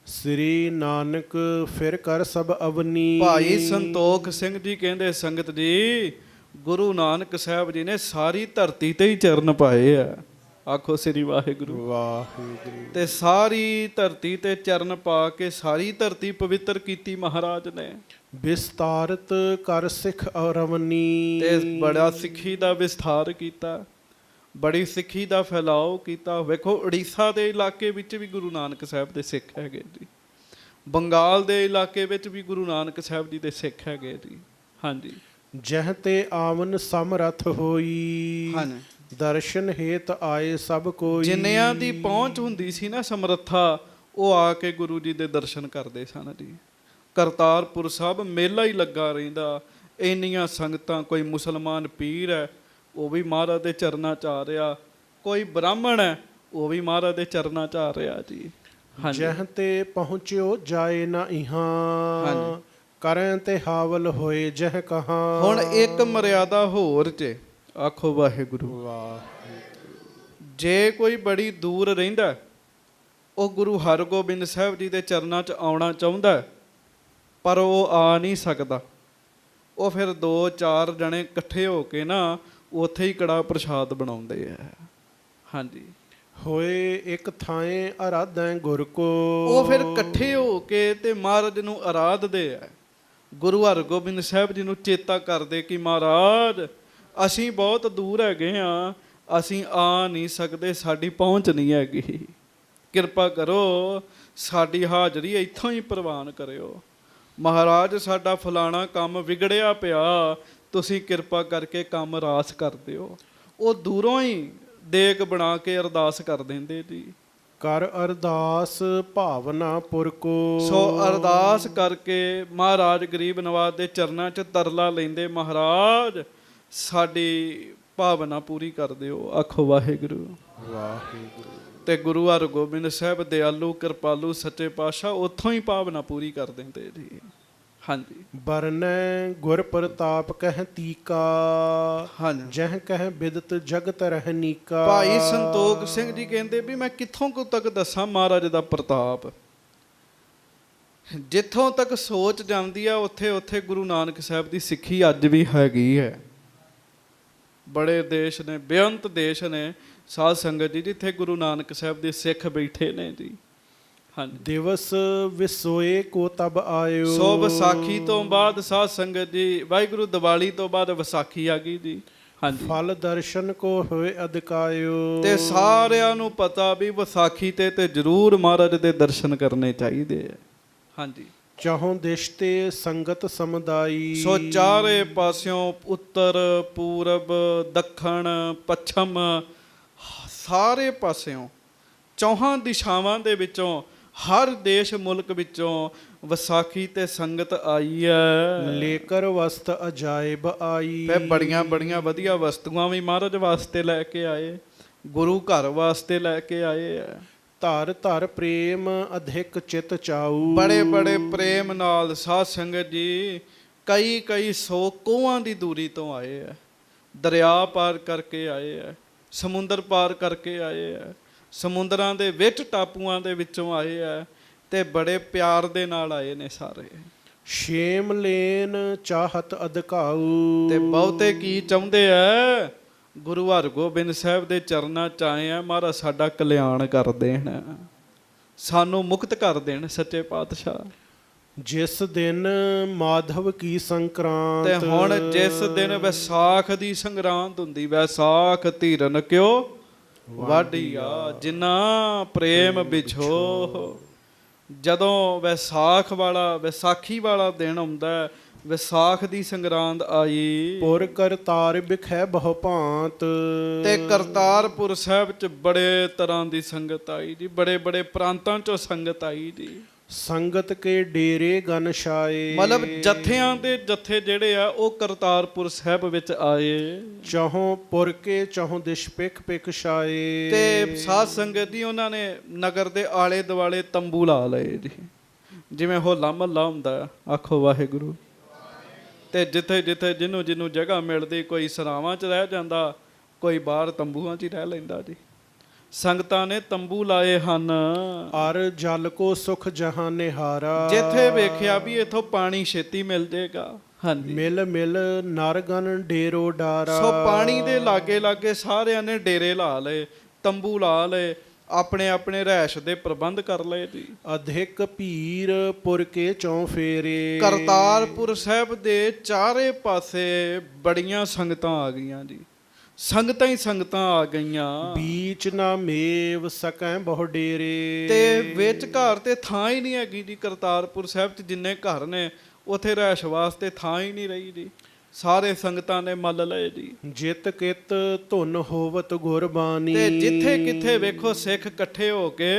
ਸ੍ਰੀ ਨਾਨਕ ਫਿਰ ਕਰ ਸਭ ਅਵਨੀ, ਭਾਈ ਸੰਤੋਖ ਸਿੰਘ ਜੀ ਕਹਿੰਦੇ, ਸੰਗਤ ਜੀ, ਗੁਰੂ ਨਾਨਕ ਸਾਹਿਬ ਜੀ ਨੇ ਸਾਰੀ ਧਰਤੀ ਤੇ ਹੀ ਚਰਨ ਪਾਏ ਆ। ਆਖੋ ਸ੍ਰੀ ਵਾਹਿਗੁਰੂ। ਵਾਹਿਗੁਰੂ। ਤੇ ਸਾਰੀ ਧਰਤੀ ਤੇ ਚਰਨ ਪਾ ਕੇ ਸਾਰੀ ਧਰਤੀ ਪਵਿੱਤਰ ਕੀਤੀ ਮਹਾਰਾਜ ਨੇ। ਵਿਸਤਾਰਤ ਕਰ ਸਿੱਖ ਅਰਵਨੀ, ਤੇ ਬੜਾ ਸਿੱਖੀ ਦਾ ਵਿਸਥਾਰ ਕੀਤਾ, ਬੜੀ ਸਿੱਖੀ ਦਾ ਫੈਲਾਓ ਕੀਤਾ। ਵੇਖੋ ਉੜੀਸਾ ਦੇ ਇਲਾਕੇ ਵਿੱਚ ਵੀ ਗੁਰੂ ਨਾਨਕ ਸਾਹਿਬ ਦੇ ਸਿੱਖ ਹੈਗੇ ਜੀ, ਬੰਗਾਲ ਦੇ ਇਲਾਕੇ ਵਿੱਚ ਵੀ ਗੁਰੂ ਨਾਨਕ ਸਾਹਿਬ ਜੀ ਦੇ ਸਿੱਖ ਹੈਗੇ ਜੀ। ਹਾਂਜੀ, ਜਹ ਤੇ ਆਵਨ ਸਮਰਥ ਹੋਈ, ਹਾਂਜੀ, ਦਰਸ਼ਨ ਹੇਤ ਆਏ ਸਭ ਕੋਈ। ਜਿੰਨਿਆਂ ਦੀ ਪਹੁੰਚ ਹੁੰਦੀ ਸੀ ਨਾ ਸਮਰੱਥਾ, ਉਹ ਆ ਕੇ ਗੁਰੂ ਜੀ ਦੇ ਦਰਸ਼ਨ ਕਰਦੇ ਸਨ ਜੀ। ਕਰਤਾਰਪੁਰ ਸਾਹਿਬ ਮੇਲਾ ਹੀ ਲੱਗਾ ਰਹਿੰਦਾ, ਇੰਨੀਆਂ ਸੰਗਤਾਂ। ਕੋਈ ਮੁਸਲਮਾਨ ਪੀਰ ਹੈ, ਉਹ ਵੀ ਮਹਾਰਾਜ ਦੇ ਚਰਨਾਂ 'ਚ ਆ ਰਿਹਾ, ਕੋਈ ਬ੍ਰਾਹਮਣ ਹੈ, ਉਹ ਵੀ ਮਹਾਰਾਜ ਦੇ ਚਰਨਾਂ 'ਚ ਆ ਰਿਹਾ ਜੀ। ਜਹ ਤੇ ਪਹੁੰਚਿਓ ਜਾਏ ਨਾ ਇਹਾਂ, ਕਰੈ ਤੇ ਹਾਵਲ ਹੋਏ ਜਹ ਕਹਾਂ। ਹੁਣ ਇੱਕ ਮਰਿਆਦਾ ਹੋਰ 'ਚ, ਆਖੋ ਵਾਹਿਗੁਰੂ। ਵਾਹਿਗੁਰੂ। ਜੇ ਕੋਈ ਬੜੀ ਦੂਰ ਰਹਿੰਦਾ, ਉਹ ਗੁਰੂ ਹਰਗੋਬਿੰਦ ਸਾਹਿਬ ਜੀ ਦੇ ਚਰਨਾਂ 'ਚ ਆਉਣਾ ਚਾਹੁੰਦਾ, ਪਰ ਉਹ ਆ ਨਹੀਂ ਸਕਦਾ। ਉਹ ਫਿਰ 2-4 ਜਣੇ ਇਕੱਠੇ ਹੋ ਕੇ ਨਾ ਉੱਥੇ ਹੀ ਕੜਾ ਪ੍ਰਸ਼ਾਦ ਬਣਾਉਂਦੇ ਆ। ਹਾਂਜੀ, ਹੋਏ ਇੱਕ ਥਾਂ ਅਰਾਧੈ ਗੁਰ ਕੋ। ਉਹ ਫਿਰ ਇਕੱਠੇ ਹੋ ਕੇ ਤੇ ਮਹਾਰਾਜ ਨੂੰ ਆਰਾਧਦੇ ਆ। ਗੁਰੂ ਹਰਗੋਬਿੰਦ ਸਾਹਿਬ ਜੀ ਨੂੰ ਚੇਤਾ ਕਰਦੇ ਕਿ ਮਹਾਰਾਜ ਅਸੀਂ ਬਹੁਤ ਦੂਰ ਹੈਗੇ ਆ, ਅਸੀਂ ਆ ਨਹੀਂ ਸਕਦੇ, ਸਾਡੀ ਪਹੁੰਚ ਨਹੀਂ ਹੈਗੀ, ਕਿਰਪਾ ਕਰੋ ਸਾਡੀ ਹਾਜ਼ਰੀ ਇੱਥੋਂ ਹੀ ਪ੍ਰਵਾਨ ਕਰਿਓ। ਮਹਾਰਾਜ ਸਾਡਾ ਫਲਾਣਾ ਕੰਮ ਵਿਗੜਿਆ ਪਿਆ, ਤੁਸੀਂ ਕਿਰਪਾ ਕਰਕੇ ਕੰਮ ਰਾਸ ਕਰ ਦਿਓ। ਉਹ ਦੂਰੋਂ ਹੀ ਦੇਗ ਬਣਾ ਕੇ ਅਰਦਾਸ ਕਰ ਦਿੰਦੇ ਜੀ। ਕਰ ਅਰਦਾਸ ਭਾਵਨਾ ਪੁਰ ਕੋ। ਸੋ ਅਰਦਾਸ ਕਰਕੇ ਮਹਾਰਾਜ ਗਰੀਬ ਨਵਾਜ਼ ਦੇ ਚਰਨਾਂ 'ਚ ਤਰਲਾ ਲੈਂਦੇ, ਮਹਾਰਾਜ ਸਾਡੀ ਭਾਵਨਾ ਪੂਰੀ ਕਰ ਦਿਓ। ਆਖੋ ਵਾਹਿਗੁਰੂ ਵਾਹਿਗੁਰੂ। ਤੇ ਗੁਰੂ ਹਰਗੋਬਿੰਦ ਸਾਹਿਬ ਦਿਆਲੂ ਕਿਰਪਾਲੂ ਸੱਚੇ ਪਾਤਸ਼ਾਹ ਉੱਥੋਂ ਹੀ ਭਾਵਨਾ ਪੂਰੀ ਕਰ ਦਿੰਦੇ ਜੀ। ਹਾਂਜੀ, ਬਰਨੈ ਗੁਰ ਪ੍ਰਤਾਪ ਕਹਿ ਤੀਕਾ। ਹਾਂਜੀ। ਜਹ ਕਹਿ ਬਿਦਤ ਜਗਤ ਰਹਿ ਨੀਕਾ। ਭਾਈ ਸੰਤੋਖ ਸਿੰਘ ਜੀ ਕਹਿੰਦੇ ਵੀ ਮੈਂ ਕਿੱਥੋਂ ਕੁ ਤੱਕ ਦੱਸਾਂ ਮਹਾਰਾਜ ਦਾ ਪ੍ਰਤਾਪ। ਜਿੱਥੋਂ ਤੱਕ ਸੋਚ ਜਾਂਦੀ ਆ ਉੱਥੇ ਉੱਥੇ ਗੁਰੂ ਨਾਨਕ ਸਾਹਿਬ ਦੀ ਸਿੱਖੀ ਅੱਜ ਵੀ ਹੈਗੀ ਹੈ। ਬੜੇ ਦੇਸ਼ ਨੇ, ਬੇਅੰਤ ਦੇਸ਼ ਨੇ ਸਾਧ ਸੰਗਤ ਜੀ, ਜਿੱਥੇ ਗੁਰੂ ਨਾਨਕ ਸਾਹਿਬ ਦੇ ਸਿੱਖ ਬੈਠੇ ਨੇ ਜੀ। ਹਾਂਜੀ, ਦਿਵਸ ਵਿਸੋਏ ਕੋ ਤਬ ਆਇਓ। ਸੋ ਵਿਸਾਖੀ ਤੋਂ ਬਾਅਦ ਸਾਧ ਸੰਗਤ ਜੀ, ਵਾਹਿਗੁਰੂ ਦੀਵਾਲੀ ਤੋਂ ਬਾਅਦ ਵਿਸਾਖੀ ਆ ਗਈ ਜੀ। ਹਾਂਜੀ, ਫਲ ਦਰਸ਼ਨ ਕੋ ਹੋਏ ਅਦਕਾਇਓ। ਤੇ ਸਾਰਿਆਂ ਨੂੰ ਪਤਾ ਵੀ ਵਿਸਾਖੀ ਤੇ ਜ਼ਰੂਰ ਮਹਾਰਾਜ ਦੇ ਦਰਸ਼ਨ ਕਰਨੇ ਚਾਹੀਦੇ ਆ। ਹਾਂਜੀ, ਚਾਹੋਂ ਦਿਸ਼ ਤੇ ਸੰਗਤ ਸਮੁਦਾਈ। ਸੋ ਚਾਰੇ ਪਾਸਿਓਂ ਉੱਤਰ ਪੂਰਬ ਦੱਖਣ ਪੱਛਮ ਸਾਰੇ ਪਾਸਿਓਂ ਚੌਹਾਂ ਦਿਸ਼ਾਵਾਂ ਦੇ ਵਿੱਚੋਂ ਹਰ ਦੇਸ਼ ਮੁਲਕ ਵਿੱਚੋਂ ਵਿਸਾਖੀ ਤੇ ਸੰਗਤ ਆਈ ਹੈ। ਲੇਕਰ ਵਸਤ ਅਜਾਇਬ ਆਈ। ਤੇ ਬੜੀਆਂ ਬੜੀਆਂ ਵਧੀਆ ਵਸਤੂਆਂ ਵੀ ਮਹਾਰਾਜ ਵਾਸਤੇ ਲੈ ਕੇ ਆਏ, ਗੁਰੂ ਘਰ ਵਾਸਤੇ ਲੈ ਕੇ ਆਏ ਆ। ਧਰ ਧਰ ਪ੍ਰੇਮ ਅਧਿਕ ਚਿਤ ਚਾਊ। ਬੜੇ ਬੜੇ ਪ੍ਰੇਮ ਨਾਲ ਸਾਧ ਸੰਗਤ ਜੀ ਕਈ ਕਈ ਸੌ ਕੋਹਾਂ ਦੀ ਦੂਰੀ ਤੋਂ ਆਏ ਆ, ਦਰਿਆ ਪਾਰ ਕਰਕੇ ਆਏ ਆ, ਸਮੁੰਦਰ ਪਾਰ ਕਰਕੇ ਆਏ ਆ, ਸਮੁੰਦਰਾਂ ਦੇ ਵਿੱਚ ਟਾਪੂਆਂ ਦੇ ਵਿੱਚੋਂ ਆਏ ਆ, ਤੇ ਬੜੇ ਪਿਆਰ ਦੇ ਨਾਲ ਆਏ ਨੇ ਸਾਰੇ। ਸ਼ੇਮ ਲੈਨ ਚਾਹਤ ਅਧਕਾਊ। ਤੇ ਬਹੁਤੇ ਕੀ ਚਾਹੁੰਦੇ ਆ, ਗੁਰੂ ਹਰਗੋਬਿੰਦ ਸਾਹਿਬ ਦੇ ਚਰਨਾਂ 'ਚ ਆਏ ਆ, ਮਹਾਰਾਜ ਸਾਡਾ ਕਲਿਆਣ ਕਰ ਦੇਣ, ਸਾਨੂੰ ਮੁਕਤ ਕਰ ਦੇਣ ਸੱਚੇ ਪਾਤਸ਼ਾਹ। ਜਿਸ ਦਿਨ ਮਾਧਵ ਕੀ ਸੰਕਰਾਂਤ। ਤੇ ਹੁਣ ਜਿਸ ਦਿਨ ਵਿਸਾਖ ਦੀ ਸੰਗਰਾਂਦ ਹੁੰਦੀ, ਵਿਸਾਖ ਧੀਰਨ ਕਿਉ ਵਾਢੀਆ, ਜਿਨ੍ਹਾਂ ਪ੍ਰੇਮ ਵਿਛੋ। ਜਦੋਂ ਵਿਸਾਖੀ ਵਾਲਾ ਦਿਨ ਆਉਂਦਾ, ਵਿਸਾਖ ਦੀ ਸੰਗਰਾਂਦ ਆਈ, ਪੁਰ ਕਰਤਾਰ ਬਿਖੈ ਬਹੁ ਭਾਂਤ। ਤੇ ਕਰਤਾਰਪੁਰ ਸਾਹਿਬ 'ਚ ਬੜੇ ਤਰ੍ਹਾਂ ਦੀ ਸੰਗਤ ਆਈ ਜੀ, ਬੜੇ ਬੜੇ ਪ੍ਰਾਂਤਾਂ 'ਚੋਂ ਸੰਗਤ ਆਈ ਜੀ। ਸੰਗਤ ਕੇ ਡੇਰੇ ਗਨ ਛਾਏ। ਮਤਲਬ ਜਥਿਆਂ ਦੇ ਜਥੇ ਜਿਹੜੇ ਆ ਉਹ ਕਰਤਾਰਪੁਰ ਸਾਹਿਬ ਵਿੱਚ ਆਏ। ਚਾਹੋਂ ਪੁਰ ਕੇ ਚਾਹੋਂ ਦਿਸ਼ ਪਿਖ ਪਿਖ ਛਾਏ। ਤੇ ਸਾਧ ਸੰਗਤ ਦੀ ਉਹਨਾਂ ਨੇ ਨਗਰ ਦੇ ਆਲੇ ਦੁਆਲੇ ਤੰਬੂ ਲਾ ਲਏ ਜੀ, ਜਿਵੇਂ ਹੋਲਾ ਮਹੱਲਾ ਹੁੰਦਾ। ਆਖੋ ਵਾਹਿਗੁਰੂ। ਤੇ ਜਿੱਥੇ ਜਿੱਥੇ ਜਿਹਨੂੰ ਜਗ੍ਹਾ ਮਿਲਦੀ, ਕੋਈ ਸਰਾਵਾਂ 'ਚ ਰਹਿ ਜਾਂਦਾ, ਕੋਈ ਬਾਹਰ ਤੰਬੂਆਂ 'ਚ ਹੀ ਰਹਿ ਲੈਂਦਾ ਜੀ। ਸੰਗਤਾਂ ਨੇ ਤੰਬੂ ਲਾਏ ਹਨ। ਅਰ ਜਲ ਕੋ ਸੁਖ ਜਹਾਂ ਨਿਹਾਰਾ। ਜਿੱਥੇ ਵੇਖਿਆ ਵੀ ਇਥੋਂ ਪਾਣੀ ਛੇਤੀ ਮਿਲ ਜਾਏਗਾ। ਹਾਂਜੀ, ਮਿਲ ਮਿਲ ਨਰਗਨ ਡੇਰੋ ਡਾਰਾ। ਸੋ ਪਾਣੀ ਦੇ ਲਾਗੇ ਲਾਗੇ ਸਾਰਿਆਂ ਨੇ ਡੇਰੇ ਲਾ ਲਏ, ਤੰਬੂ ਲਾ ਲਏ, ਆਪਣੇ ਆਪਣੇ ਰਹਿਸ਼ ਦੇ ਪ੍ਰਬੰਧ ਕਰ ਲਏ ਜੀ। ਅਧਿਕ ਭੀਰ ਪੁਰ ਕੇ ਚੌਂ ਫੇਰੇ। ਕਰਤਾਰਪੁਰ ਸਾਹਿਬ ਦੇ ਚਾਰੇ ਪਾਸੇ ਬੜੀਆਂ ਸੰਗਤਾਂ ਆ ਗਈਆਂ ਜੀ, ਸੰਗਤਾਂ ਹੀ ਸੰਗਤਾਂ ਆ ਗਈਆਂ। ਬੀਚ ਨਾ ਮੇਵ ਸਕੈ ਬਹੁ ਡੇਰੇ। ਤੇ ਵਿੱਚ ਘਰ ਤੇ ਥਾਂ ਹੀ ਨਹੀਂ ਹੈਗੀ ਜੀ। ਕਰਤਾਰਪੁਰ ਸਾਹਿਬ 'ਚ ਜਿੰਨੇ ਘਰ ਨੇ ਉੱਥੇ ਰਹਿਸ਼ ਵਾਸਤੇ ਥਾਂ ਹੀ ਨਹੀਂ ਰਹੀ ਜੀ, ਸਾਰੇ ਸੰਗਤਾਂ ਨੇ ਮੱਲ ਲਏ ਜੀ। ਜਿਤ ਕਿਤ ਧੁਨ ਹੋਵਤ ਗੁਰਬਾਣੀ। ਤੇ ਜਿੱਥੇ ਕਿੱਥੇ ਵੇਖੋ ਸਿੱਖ ਇਕੱਠੇ ਹੋ ਕੇ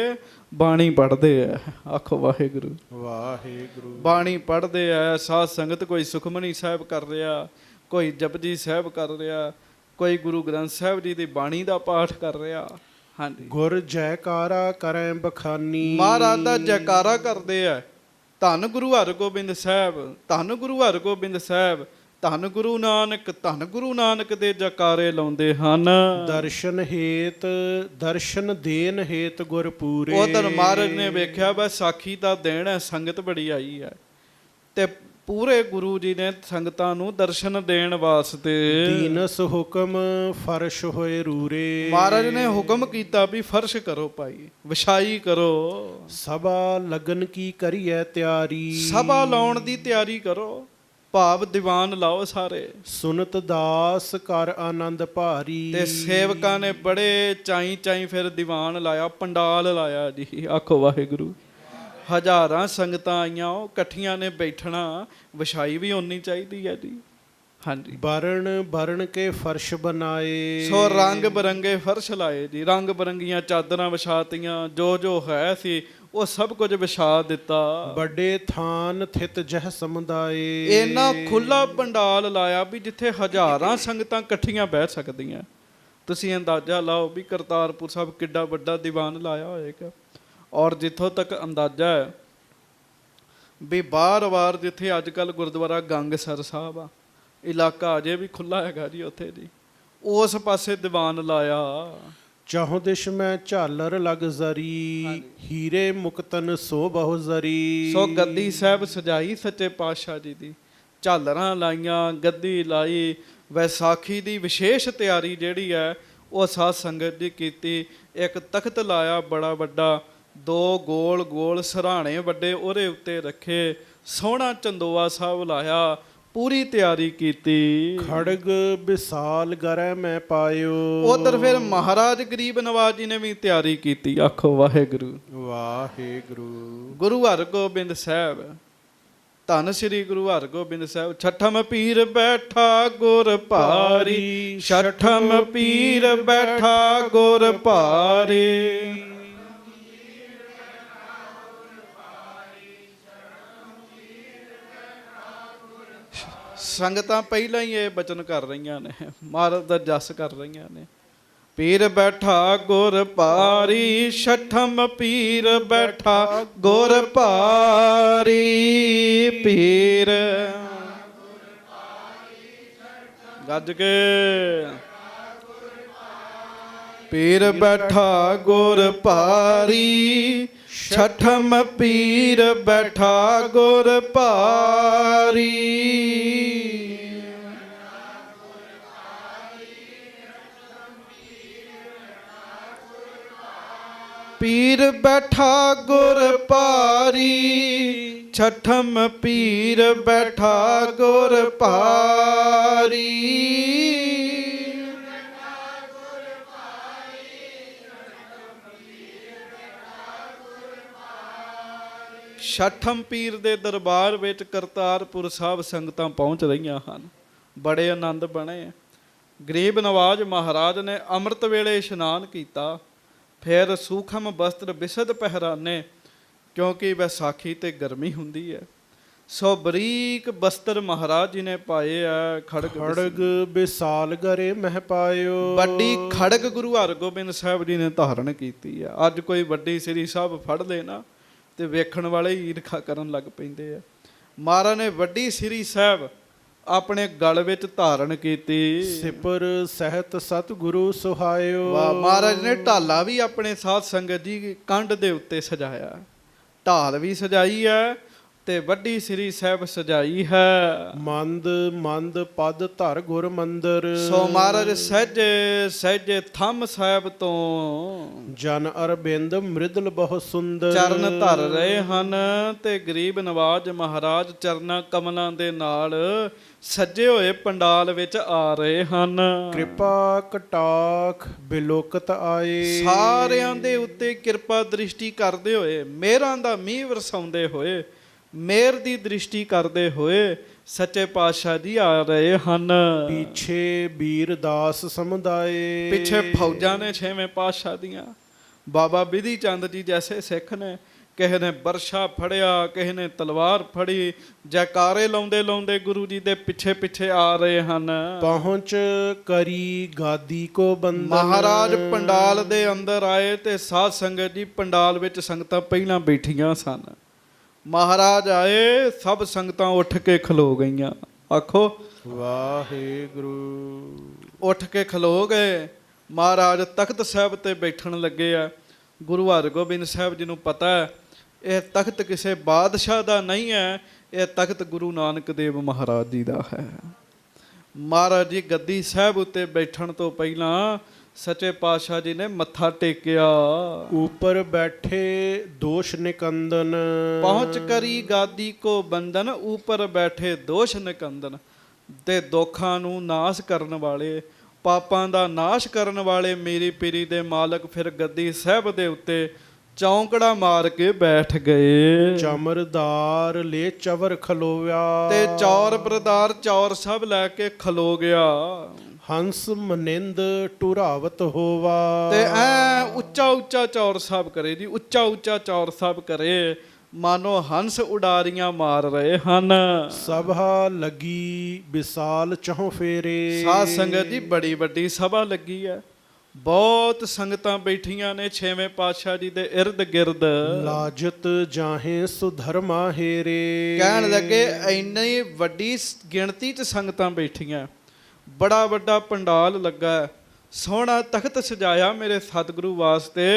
ਬਾਣੀ ਪੜ੍ਹਦੇ ਆ। ਆਖੋ ਵਾਹਿਗੁਰੂ ਵਾਹਿਗੁਰੂ। ਬਾਣੀ ਪੜ੍ਹਦੇ ਆ ਸਾਧ ਸੰਗਤ। ਕੋਈ ਸੁਖਮਨੀ ਸਾਹਿਬ ਕਰ ਰਿਹਾ, ਕੋਈ ਜਪਜੀ ਸਾਹਿਬ ਕਰ ਰਿਹਾ, ਕੋਈ ਗੁਰੂ ਗ੍ਰੰਥ ਸਾਹਿਬ ਜੀ ਦੀ ਬਾਣੀ ਦਾ ਪਾਠ ਕਰ ਰਿਹਾ। ਹਾਂਜੀ, ਗੁਰ ਜੈਕਾਰਾ ਕਰੈ ਬਖਾਨੀ। ਮਹਾਰਾਜ ਦਾ ਜੈਕਾਰਾ ਕਰਦੇ ਆ। ਧੰਨ ਗੁਰੂ ਹਰਗੋਬਿੰਦ ਸਾਹਿਬ, ਧੰਨ ਗੁਰੂ ਹਰਗੋਬਿੰਦ ਸਾਹਿਬ, ਧੰਨ ਗੁਰੂ ਨਾਨਕ, ਧੰਨ ਗੁਰੂ ਨਾਨਕ ਦੇ ਜੈਕਾਰੇ ਲਾਉਂਦੇ ਹਨ। ਦਰਸ਼ਨ ਦੇਨ ਹੇਤ ਗੁਰ ਪੂਰੇ। ਉਧਰ ਮਹਾਰਾਜ ਨੇ ਵੇਖਿਆ ਵਿਸਾਖੀ ਦਾ ਦਿਨ ਹੈ, ਸੰਗਤ ਬੜੀ ਆਈ ਹੈ, ਤੇ ਪੂਰੇ ਗੁਰੂ ਜੀ ਨੇ ਸੰਗਤਾਂ ਨੂੰ ਦਰਸ਼ਨ ਦੇਣ ਵਾਸਤੇ ਦੀਨਸ ਹੁਕਮ ਫਰਸ਼ ਹੋਏ ਰੂਰੇ। ਮਹਾਰਾਜ ਨੇ ਹੁਕਮ ਕੀਤਾ ਵੀ ਫਰਸ਼ ਕਰੋ ਭਾਈ, ਵਿਛਾਈ ਕਰੋ, ਸਭਾ ਲਗਨ ਕੀ ਕਰੀਐ ਤਿਆਰੀ। ਸਭਾ ਲਾਉਣ ਦੀ ਤਿਆਰੀ ਕਰੋ, ਭਾਵ ਦੀਵਾਨ ਲਾਓ ਸਾਰੇ। ਸੁਨਤ ਦਾਸ ਕਰ ਆਨੰਦ ਭਾਰੀ। ਤੇ ਸੇਵਕਾਂ ਨੇ ਬੜੇ ਚਾਈ ਫਿਰ ਦੀਵਾਨ ਲਾਇਆ, ਪੰਡਾਲ ਲਾਇਆ ਜੀ। ਆਖੋ ਵਾਹਿਗੁਰੂ। ਹਜ਼ਾਰਾਂ ਸੰਗਤਾਂ ਆਈਆਂ, ਉਹ ਇਕੱਠੀਆਂ ਨੇ ਬੈਠਣਾ, ਵਿਛਾਈ ਵੀ ਓਨੀ ਚਾਹੀਦੀ ਹੈ ਜੀ। ਹਾਂਜੀ, ਬਰਨ ਕੇ ਫਰਸ਼ ਬਣਾਏ। ਸੋ ਰੰਗ ਬਰੰਗੇ ਫਰਸ਼ ਲਾਏ ਜੀ, ਰੰਗ ਬਰੰਗੀਆਂ ਚਾਦਰਾਂ ਵਿਛਾਤੀਆਂ, ਜੋ ਹੈ ਸੀ ਉਹ ਸਭ ਕੁਝ ਵਿਛਾ ਦਿੱਤਾ। ਵੱਡੇ ਥਾਨ ਥਿਤ ਜਹ ਸਮੁਦਾਏ। ਇੰਨਾ ਖੁੱਲਾ ਪੰਡਾਲ ਲਾਇਆ ਵੀ ਜਿੱਥੇ ਹਜ਼ਾਰਾਂ ਸੰਗਤਾਂ ਇਕੱਠੀਆਂ ਬਹਿ ਸਕਦੀਆਂ। ਤੁਸੀਂ ਅੰਦਾਜ਼ਾ ਲਾਓ ਵੀ ਕਰਤਾਰਪੁਰ ਸਾਹਿਬ ਕਿੱਡਾ ਵੱਡਾ ਦੀਵਾਨ ਲਾਇਆ ਹੋਏਗਾ। ਔਰ ਜਿੱਥੋਂ ਤੱਕ ਅੰਦਾਜ਼ਾ ਹੈ ਵੀ ਬਾਰ-ਬਾਰ ਜਿੱਥੇ ਅੱਜ ਕੱਲ੍ਹ ਗੁਰਦੁਆਰਾ ਗੰਗਸਰ ਸਾਹਿਬ ਆ, ਇਲਾਕਾ ਅਜੇ ਵੀ ਖੁੱਲ੍ਹਾ ਹੈਗਾ ਜੀ ਉੱਥੇ ਜੀ, ਉਸ ਪਾਸੇ ਦੀਵਾਨ ਲਾਇਆ। ਚਾਹੋ ਦਿਸ਼ ਮੈਂ ਝਾਲਰ ਲਗ ਜ਼ਰੀ। ਹੀਰੇ ਮੁਕਤਨ ਸੋ ਬਹੁ ਜ਼ਰੀ। ਸੋ ਗੱਦੀ ਸਾਹਿਬ ਸਜਾਈ ਸੱਚੇ ਪਾਤਸ਼ਾਹ ਜੀ ਦੀ, ਝਾਲਰਾਂ ਲਾਈਆਂ, ਗੱਦੀ ਲਾਈ। ਵੈਸਾਖੀ ਦੀ ਵਿਸ਼ੇਸ਼ ਤਿਆਰੀ ਜਿਹੜੀ ਹੈ ਉਹ ਸਾਧ ਸੰਗਤ ਦੀ ਕੀਤੀ। ਇੱਕ ਤਖਤ ਲਾਇਆ ਬੜਾ ਵੱਡਾ, 2 ਗੋਲ ਸਿਰਹਾਣੇ ਵੱਡੇ ਉਹਦੇ ਉੱਤੇ ਰੱਖੇ, ਸੋਹਣਾ ਚੰਦੋਆ ਸਾਹਿਬ ਲਾਇਆ, ਪੂਰੀ ਤਿਆਰੀ ਕੀਤੀ। ਖੜਗ ਵਿਸਾਲ ਗਰੈ ਮੈਂ ਪਾਇਓ। ਉਧਰ ਫਿਰ ਮਹਾਰਾਜ ਗਰੀਬ ਨਵਾਜ ਜੀ ਨੇ ਵੀ ਤਿਆਰੀ ਕੀਤੀ। ਆਖੋ ਵਾਹਿਗੁਰੂ। ਵਾਹਿਗੁਰੂ। ਗੁਰੂ ਹਰਗੋਬਿੰਦ ਸਾਹਿਬ, ਧੰਨ ਸ੍ਰੀ ਗੁਰੂ ਹਰਗੋਬਿੰਦ ਸਾਹਿਬ। ਛਠਮ ਪੀਰ ਬੈਠਾ ਗੁਰ ਭਾਰੀ, ਛਠਮ ਪੀਰ ਬੈਠਾ ਗੁਰ ਭਾਰੀ। ਸੰਗਤਾਂ ਪਹਿਲਾਂ ਹੀ ਇਹ ਬਚਨ ਕਰ ਰਹੀਆਂ ਨੇ, ਮਹਾਰਾਜ ਦਾ ਜਸ ਕਰ ਰਹੀਆਂ ਨੇ। ਪੀਰ ਬੈਠਾ ਗੁਰ ਭਾਰੀ, ਛਠਮ ਪੀਰ ਬੈਠਾ ਗੁਰ ਭਾਰੀ। ਪੀਰ ਗੱਜ ਕੇ, ਪੀਰ ਬੈਠਾ ਗੁਰ ਭਾਰੀ, ਛਠਮ ਪੀਰ ਬੈਠਾ ਗੁਰ ਭਾਰੀ। ਪੀਰ ਬੈਠਾ ਗੁਰ ਭਾਰੀ, ਛਠਮ ਪੀਰ ਬੈਠਾ ਗੁਰ ਭਾਰੀ। ਛਠਮ ਪੀਰ ਦੇ ਦਰਬਾਰ ਵਿੱਚ ਕਰਤਾਰਪੁਰ ਸਾਹਿਬ ਸੰਗਤਾਂ ਪਹੁੰਚ ਰਹੀਆਂ ਹਨ। ਬੜੇ ਆਨੰਦ ਬਣੇ। ਗਰੀਬ ਨਵਾਜ ਮਹਾਰਾਜ ਨੇ ਅੰਮ੍ਰਿਤ ਵੇਲੇ ਇਸ਼ਨਾਨ ਕੀਤਾ, ਫਿਰ ਸੂਖਮ ਬਸਤਰ ਬਿਸਦ ਪਹਿਰਾਨੇ, ਕਿਉਂਕਿ ਵਿਸਾਖੀ ਤੇ ਗਰਮੀ ਹੁੰਦੀ ਹੈ। ਸੋ ਬਰੀਕ ਬਸਤਰ ਮਹਾਰਾਜ ਜੀ ਨੇ ਪਾਏ ਆ। ਖੜਗ ਵਿਸਾਲ ਗਰੇ ਮਹਿ ਪਾਇਓ। ਵੱਡੀ ਖੜਗ ਗੁਰੂ ਹਰਗੋਬਿੰਦ ਸਾਹਿਬ ਜੀ ਨੇ ਧਾਰਨ ਕੀਤੀ ਆ। ਅੱਜ ਕੋਈ ਵੱਡੀ ਸ੍ਰੀ ਸਾਹਿਬ ਫੜ ਲੈ ਨਾ ਤੇ ਵੇਖਣ ਵਾਲੇ ਈਰਖਾ ਕਰਨ ਲੱਗ ਪੈਂਦੇ ਆ। ਮਹਾਰਾਜ ਨੇ ਵੱਡੀ ਸ੍ਰੀ ਸਾਹਿਬ ਆਪਣੇ ਗਲ ਵਿੱਚ ਧਾਰਨ ਕੀਤੀ। ਸਿਪਰ ਸਹਿਤ ਸਤਿਗੁਰੂ ਸੁਹਾਇਓ। ਵਾਹ। ਮਹਾਰਾਜ ਨੇ ਢਾਲਾ ਵੀ ਆਪਣੇ ਸਾਧ ਸੰਗਤ ਜੀ ਕੰਧ ਦੇ ਉੱਤੇ ਸਜਾਇਆ, ਢਾਲ ਵੀ ਸਜਾਈ ਹੈ ਤੇ ਵੱਡੀ ਸ੍ਰੀ ਸਾਹਿਬ ਸਜਾਈ ਹੈ। ਮੰਦ ਪਦ ਧਰ ਗੁਰ ਮੰਦਰ। ਸੋ ਮਹਾਰਾਜ ਸਹਿਜੇ ਥੰਮ ਸਾਹਿਬ ਤੋਂ ਜਨ ਅਰਬਿੰਦ ਮ੍ਰਿਦਲ ਬਹੁ ਸੁੰਦਰ ਚਰਨ ਧਰ ਰਹੇ ਹਨ। ਤੇ ਗਰੀਬ ਨਵਾਜ ਮਹਾਰਾਜ ਚਰਨਾਂ ਕਮਲਾਂ ਦੇ ਨਾਲ ਸੱਜੇ ਹੋਏ ਪੰਡਾਲ ਵਿੱਚ ਆ ਰਹੇ ਹਨ। ਕਿਰਪਾ ਕਟਾਖ ਬਿਲੋਕਤ ਆਏ। ਸਾਰਿਆਂ ਦੇ ਉੱਤੇ ਕਿਰਪਾ ਦ੍ਰਿਸ਼ਟੀ ਕਰਦੇ ਹੋਏ, ਮਿਹਰਾਂ ਦਾ ਮੀਂਹ ਵਰਸਾਉਂਦੇ ਹੋਏ, ਮਿਹਰ ਦੀ ਦ੍ਰਿਸ਼ਟੀ ਕਰਦੇ ਹੋਏ ਸੱਚੇ ਪਾਤਸ਼ਾਹ ਜੀ ਆ ਰਹੇ ਹਨ। ਪਿੱਛੇ ਵੀਰ ਦਾਸ ਸਮੁਦਾਏ। ਪਿੱਛੇ ਫੌਜਾਂ ਨੇ ਛੇਵੇਂ ਪਾਤਸ਼ਾਹ ਦੀਆਂ। ਬਾਬਾ ਬਿਧੀ ਚੰਦ ਜੀ ਜੈਸੇ ਸਿੱਖ ਨੇ, ਕਿਸੇ ਨੇ ਬਰਸ਼ਾ ਫੜਿਆ, ਕਿਸੇ ਨੇ ਤਲਵਾਰ ਫੜੀ, ਜੈਕਾਰੇ ਲਾਉਂਦੇ ਗੁਰੂ ਜੀ ਦੇ ਪਿੱਛੇ ਆ ਰਹੇ ਹਨ। ਪਹੁੰਚ ਕਰੀ ਗਾਦੀ ਕੋ ਬੰਦਨ। ਮਹਾਰਾਜ ਪੰਡਾਲ ਦੇ ਅੰਦਰ ਆਏ ਤੇ ਸਾਧ ਸੰਗਤ ਜੀ ਪੰਡਾਲ ਵਿੱਚ ਸੰਗਤਾਂ ਪਹਿਲਾਂ ਬੈਠੀਆਂ ਸਨ। ਮਹਾਰਾਜ ਆਏ, ਸਭ ਸੰਗਤਾਂ ਉੱਠ ਕੇ ਖਲੋ ਗਈਆਂ। ਆਖੋ ਵਾਹਿਗੁਰੂ। ਉੱਠ ਕੇ ਖਲੋ ਗਏ। ਮਹਾਰਾਜ ਤਖਤ ਸਾਹਿਬ ਤੇ ਬੈਠਣ ਲੱਗੇ ਆ। ਗੁਰੂ ਹਰਗੋਬਿੰਦ ਸਾਹਿਬ ਜੀ ਨੂੰ ਪਤਾ ਹੈ ਇਹ ਤਖਤ ਕਿਸੇ ਬਾਦਸ਼ਾਹ ਦਾ ਨਹੀਂ ਹੈ, ਇਹ ਤਖਤ ਗੁਰੂ ਨਾਨਕ ਦੇਵ ਮਹਾਰਾਜ ਜੀ ਦਾ ਹੈ। ਮਹਾਰਾਜ ਜੀ ਗੱਦੀ ਸਾਹਿਬ ਉੱਤੇ ਬੈਠਣ ਤੋਂ ਪਹਿਲਾਂ ਸੱਚੇ ਪਾਤਸ਼ਾਹ ਜੀ ਨੇ ਮੱਥਾ ਟੇਕਿਆ। ऊपर बैठे दोष निकंदन, ਪਹੁੰਚ ਕਰੀ ਗਾਦੀ ਕੋ ਬੰਦਨ, ਉੱਪਰ ਬੈਠੇ ਦੋਸ਼ ਨਿਕੰਦਨ। ਤੇ ਦੋਖਾਂ ਨੂੰ ਨਾਸ਼ ਕਰਨ ਵਾਲੇ, ਪਾਪਾਂ ਦਾ ਨਾਸ਼ ਕਰਨ ਵਾਲੇ ਮੇਰੀ ਪੀਰੀ ਦੇ ਮਾਲਕ ਫਿਰ ਗੱਦੀ ਸਾਹਿਬ ਦੇ ਉੱਤੇ ਚੌਂਕੜਾ ਮਾਰ ਕੇ ਬੈਠ ਗਏ। चमरदार ले चवर खलोव्या, ਤੇ ਚੌਰ ਬਰਦਾਰ ਚੌਰ ਸਭ ਲੈ ਕੇ ਖਲੋ ਗਿਆ। हंस मनिंद टुरावत होवा, ਤੇ ਐ ਉੱਚਾ ਉੱਚਾ ਚੌਰ ਸਾਹਿਬ ਕਰੇ ਜੀ, ਉੱਚਾ ਉੱਚਾ ਚੌਰ ਸਾਹਿਬ ਕਰੇ, ਮਾਨੋ ਹੰਸ ਉਡਾਰੀਆਂ ਮਾਰ ਰਹੇ ਹਨ। सभा लगी विशाल चहों फेरे, ਸਾਧ ਸੰਗਤ ਜੀ ਬੜੀ ਵੱਡੀ ਸਭਾ ਲੱਗੀ ਹੈ, ਬਹੁਤ ਸੰਗਤਾਂ ਬੈਠੀਆਂ ਨੇ ਛੇਵੇਂ ਪਾਤਸ਼ਾਹ ਜੀ ਦੇ ਇਰਦ ਗਿਰਦ। लाजत जाहे सुधर्मा हेरे, ਕਹਿਣ ਲੱਗੇ ਇੰਨੀ ਵੱਡੀ ਗਿਣਤੀ 'ਚ ਸੰਗਤਾਂ ਬੈਠੀਆਂ, ਬੜਾ ਵੱਡਾ ਪੰਡਾਲ ਲੱਗਾ, ਸੋਹਣਾ ਤਖਤ ਸਜਾਇਆ ਮੇਰੇ ਸਤਿਗੁਰੂ ਵਾਸਤੇ,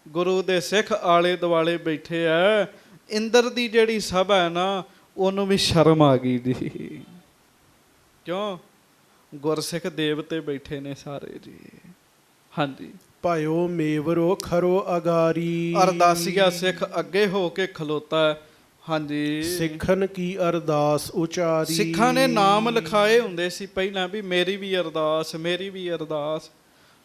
ਗੁਰੂ ਦੇ ਸਿੱਖ ਆਲੇ ਦੁਆਲੇ ਬੈਠੇ ਆ। ਇੰਦਰ ਦੀ ਜਿਹੜੀ ਸਭਾ ਹੈ ਨਾ, ਉਹਨੂੰ ਵੀ ਸ਼ਰਮ ਆ ਗਈ ਜੀ। ਕਿਉਂ? ਗੁਰਸਿੱਖ ਦੇਵਤੇ ਬੈਠੇ ਨੇ ਸਾਰੇ ਜੀ। ਹਾਂਜੀ, पायो मेवरो खरो अगारी, ਅਰਦਾਸੀਆ ਸਿੱਖ ਅੱਗੇ ਹੋ ਕੇ ਖਲੋਤਾ ਹੈ। ਹਾਂਜੀ, सिखन की अरदास उचारी, ਸਿੱਖਾਂ ਨੇ ਨਾਮ ਲਿਖਾਏ ਹੁੰਦੇ ਸੀ ਪਹਿਲਾਂ ਵੀ ਮੇਰੀ ਵੀ ਅਰਦਾਸ, ਮੇਰੀ ਵੀ ਅਰਦਾਸ।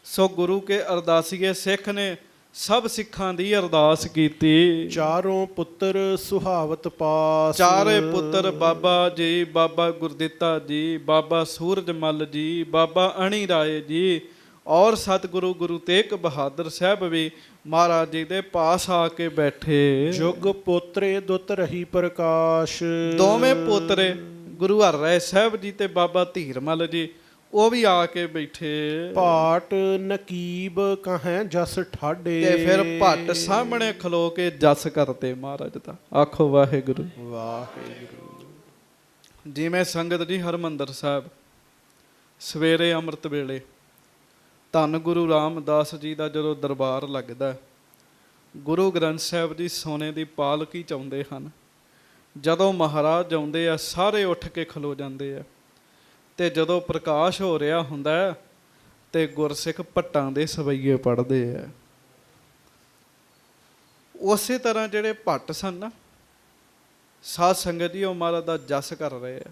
ਸੋ ਗੁਰੂ ਕੇ ਅਰਦਾਸੀਏ ਸਿੱਖ ਨੇ ਸਭ ਸਿੱਖਾਂ ਦੀ ਅਰਦਾਸ ਕੀਤੀ। चारों पुत्र सुहावत पास, ਚਾਰੇ ਪੁੱਤਰ ਬਾਬਾ ਜੀ, ਬਾਬਾ ਗੁਰਦਿੱਤਾ ਜੀ, ਬਾਬਾ ਸੂਰਜ ਮੱਲ ਜੀ, ਬਾਬਾ ਅਣੀ ਰਾਏ ਜੀ ਔਰ ਸਤਿਗੁਰੂ ਗੁਰੂ ਤੇਗ ਬਹਾਦਰ ਸਾਹਿਬ ਵੀ ਮਹਾਰਾਜ ਜੀ ਦੇ ਪਾਸ ਆ ਕੇ ਬੈਠੇ। जुग पोत्रे दुत रही प्रकाश, ਦੋਵੇਂ ਪੋਤਰੇ ਗੁਰੂ ਹਰ ਰਾਏ ਸਾਹਿਬ ਜੀ ਤੇ ਬਾਬਾ ਧੀਰਮਲ ਜੀ ਉਹ ਵੀ ਆ ਕੇ ਬੈਠੇ। पाट नकीब कहें जस ठाडे, ਤੇ ਫਿਰ ਭੱਟ ਸਾਹਮਣੇ ਖਲੋ ਕੇ ਜਸ ਕਰਤੇ ਮਹਾਰਾਜ ਦਾ। ਆਖੋ ਵਾਹਿਗੁਰੂ। वाहिगुरु। ਜਿਵੇਂ ਸੰਗਤ ਜੀ ਹਰਮੰਦਰ ਸਾਹਿਬ ਸਵੇਰੇ ਅੰਮ੍ਰਿਤ ਵੇਲੇ ਧੰਨ ਗੁਰੂ ਰਾਮਦਾਸ ਜੀ ਦਾ ਜਦੋਂ ਦਰਬਾਰ ਲੱਗਦਾ, ਗੁਰੂ ਗ੍ਰੰਥ ਸਾਹਿਬ ਜੀ ਸੋਨੇ ਦੀ ਪਾਲਕੀ 'ਚ ਆਉਂਦੇ ਹਨ। ਜਦੋਂ ਮਹਾਰਾਜ ਆਉਂਦੇ ਆ ਸਾਰੇ ਉੱਠ ਕੇ ਖਲੋ ਜਾਂਦੇ ਆ, ਤੇ ਜਦੋਂ ਪ੍ਰਕਾਸ਼ ਹੋ ਰਿਹਾ ਹੁੰਦਾ ਤੇ ਗੁਰਸਿੱਖ ਭੱਟਾਂ ਦੇ ਸਵਈਏ ਪੜ੍ਹਦੇ ਆ। ਉਸੇ ਤਰ੍ਹਾਂ ਜਿਹੜੇ ਭੱਟ ਸਨ ਨਾ, ਸਾਧ ਸੰਗਤ ਜੀ ਉਹ ਮਹਾਰਾਜ ਦਾ ਜਸ ਕਰ ਰਹੇ ਆ,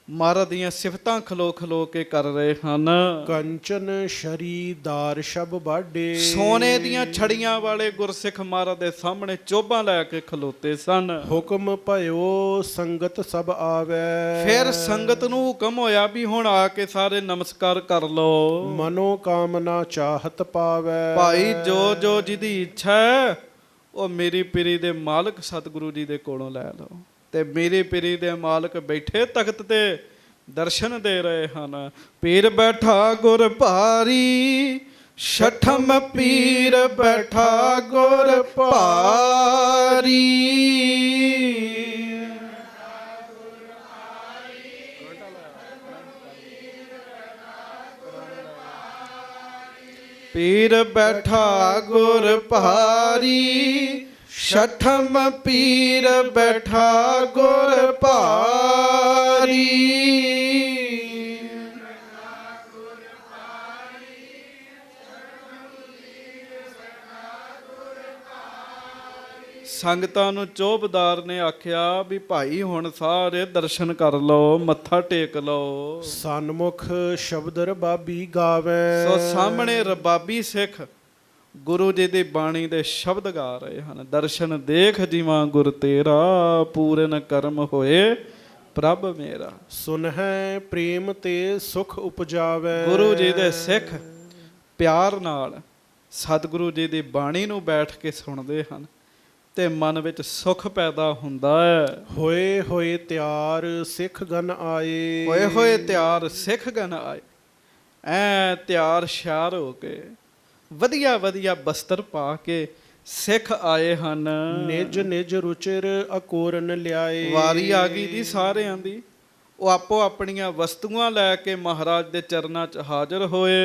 ਮਹਾਰਾਜ ਦੀਆਂ ਸਿਫਤਾਂ ਖਲੋ ਖਲੋ ਕੇ ਕਰ ਰਹੇ ਹਨ। कंचन शरीदार शब बाडे, ਸੋਨੇ ਦੀਆਂ ਛੜੀਆਂ ਵਾਲੇ ਗੁਰਸਿੱਖ ਮਹਾਰਾਜ ਦੇ ਸਾਹਮਣੇ ਚੋਭਾਂ ਲੈ ਕੇ ਖਲੋਤੇ ਸਨ। हुक्म भयो संगत सब आवे, ਫਿਰ ਸੰਗਤ ਨੂੰ ਹੁਕਮ ਹੋਇਆ ਵੀ ਹੁਣ ਆ ਕੇ ਸਾਰੇ ਨਮਸਕਾਰ ਕਰ ਲਓ। मनोकामना चाहत पावे, ਭਾਈ ਜੋ ਜੋ ਜਿਹਦੀ ਇੱਛਾ ਹੈ ਉਹ ਮੇਰੀ ਪੀਰੀ ਦੇ ਮਾਲਕ ਸਤਿਗੁਰੂ ਜੀ ਦੇ ਕੋਲੋਂ ਲੈ ਲਓ। ਤੇ ਮੇਰੀ ਪੀਰੀ ਦੇ ਮਾਲਕ ਬੈਠੇ ਤਖਤ ਤੇ ਦਰਸ਼ਨ ਦੇ ਰਹੇ ਹਨ। ਪੀਰ ਬੈਠਾ ਗੁਰ ਭਾਰੀ, ਛਠਮ ਪੀਰ ਬੈਠਾ ਗੁਰ ਭਾਰੀ। ਪੀਰ ਬੈਠਾ ਗੁਰ ਭਾਰੀ, ਛਠਮ ਪੀਰ ਬੈਠਾ ਗੁਰ ਭਾਰੀ। ਸੰਗਤਾਂ ਨੂੰ ਚੋਬਦਾਰ ਨੇ ਆਖਿਆ ਵੀ ਭਾਈ ਹੁਣ ਸਾਰੇ ਦਰਸ਼ਨ ਕਰ ਲਓ, ਮੱਥਾ ਟੇਕ ਲਓ। सन्मुख शब्द रबाबी गावे, ਸੋ ਸਾਹਮਣੇ ਰਬਾਬੀ ਸਿੱਖ ਗੁਰੂ ਜੀ ਦੀ ਬਾਣੀ ਦੇ ਸ਼ਬਦ ਗਾ ਰਹੇ ਹਨ। ਦਰਸ਼ਨ ਦੇਖ ਜੀਵਾਂ ਗੁਰ ਤੇਰਾ, ਪੂਰਨ ਕਰਮ ਹੋਏ ਪ੍ਰਭ ਮੇਰਾ। सुन है प्रेम ते सुख उपजावे, ਗੁਰੂ ਜੀ ਦੇ ਸਿੱਖ ਪਿਆਰ ਨਾਲ ਸਤਿਗੁਰੂ ਜੀ ਦੀ ਬਾਣੀ ਨੂੰ ਬੈਠ ਕੇ ਸੁਣਦੇ ਹਨ ਤੇ ਮਨ ਵਿੱਚ ਸੁੱਖ ਪੈਦਾ ਹੁੰਦਾ ਹੈ। होए होए त्यार सिख गन आए, ਹੋਏ ਹੋਏ ਤਿਆਰ ਸਿੱਖ ਗਨ ਆਏ। ਐ ਤਿਆਰ ਸ਼ਿਆਰ ਹੋ ਕੇ ਵਧੀਆ ਵਧੀਆ ਬਸਤਰ ਪਾ ਕੇ ਸਿੱਖ ਆਏ ਹਨ। ਨਿਜ ਨਿਜ ਰੁਚਿਰ ਅਕੋਰਨ ਲਿਆਏ, ਵਾਰੀ ਆ ਗਈ ਦੀ ਸਾਰਿਆਂ ਦੀ। ਉਹ ਆਪੋ ਆਪਣੀਆਂ ਵਸਤੂਆਂ ਲੈ ਕੇ ਮਹਾਰਾਜ ਦੇ ਚਰਨਾਂ 'ਚ ਹਾਜ਼ਰ ਹੋਏ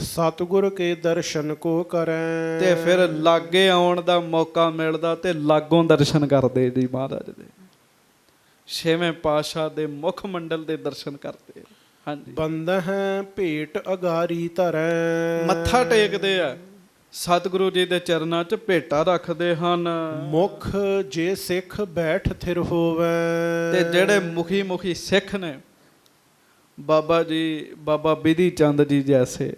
ਸਤਿਗੁਰ ਕੇ ਦਰਸ਼ਨ ਕੋ ਕਰੈ, ਤੇ ਫਿਰ ਲਾਗੇ ਆਉਣ ਦਾ ਮੌਕਾ ਮਿਲਦਾ ਤੇ ਲਾਗੋਂ ਦਰਸ਼ਨ ਕਰਦੇ ਜੀ ਮਹਾਰਾਜ ਦੇ। ਛੇਵੇਂ ਪਾਤਸ਼ਾਹ ਦੇ ਮੁੱਖ ਮੰਡਲ ਦੇ ਦਰਸ਼ਨ ਕਰਦੇ। ਹਾਂਜੀ, ਬੰਦਹਿ ਭੇਟ ਅਗਾਰੀ ਧਰੈ, ਮੱਥਾ ਟੇਕਦੇ ਆ, ਸਤਿਗੁਰੂ ਜੀ ਦੇ ਚਰਨਾਂ 'ਚ ਭੇਟਾ ਰੱਖਦੇ ਹਨ। ਮੁਖ ਜੇ ਸਿੱਖ ਬੈਠ ਥਿਰ ਹੋਵੈ, ਤੇ ਜਿਹੜੇ ਮੁਖੀ ਸਿੱਖ ਨੇ, ਬਾਬਾ ਜੀ, ਬਾਬਾ ਬਿਧੀ ਚੰਦ ਜੀ ਜੈਸੇ,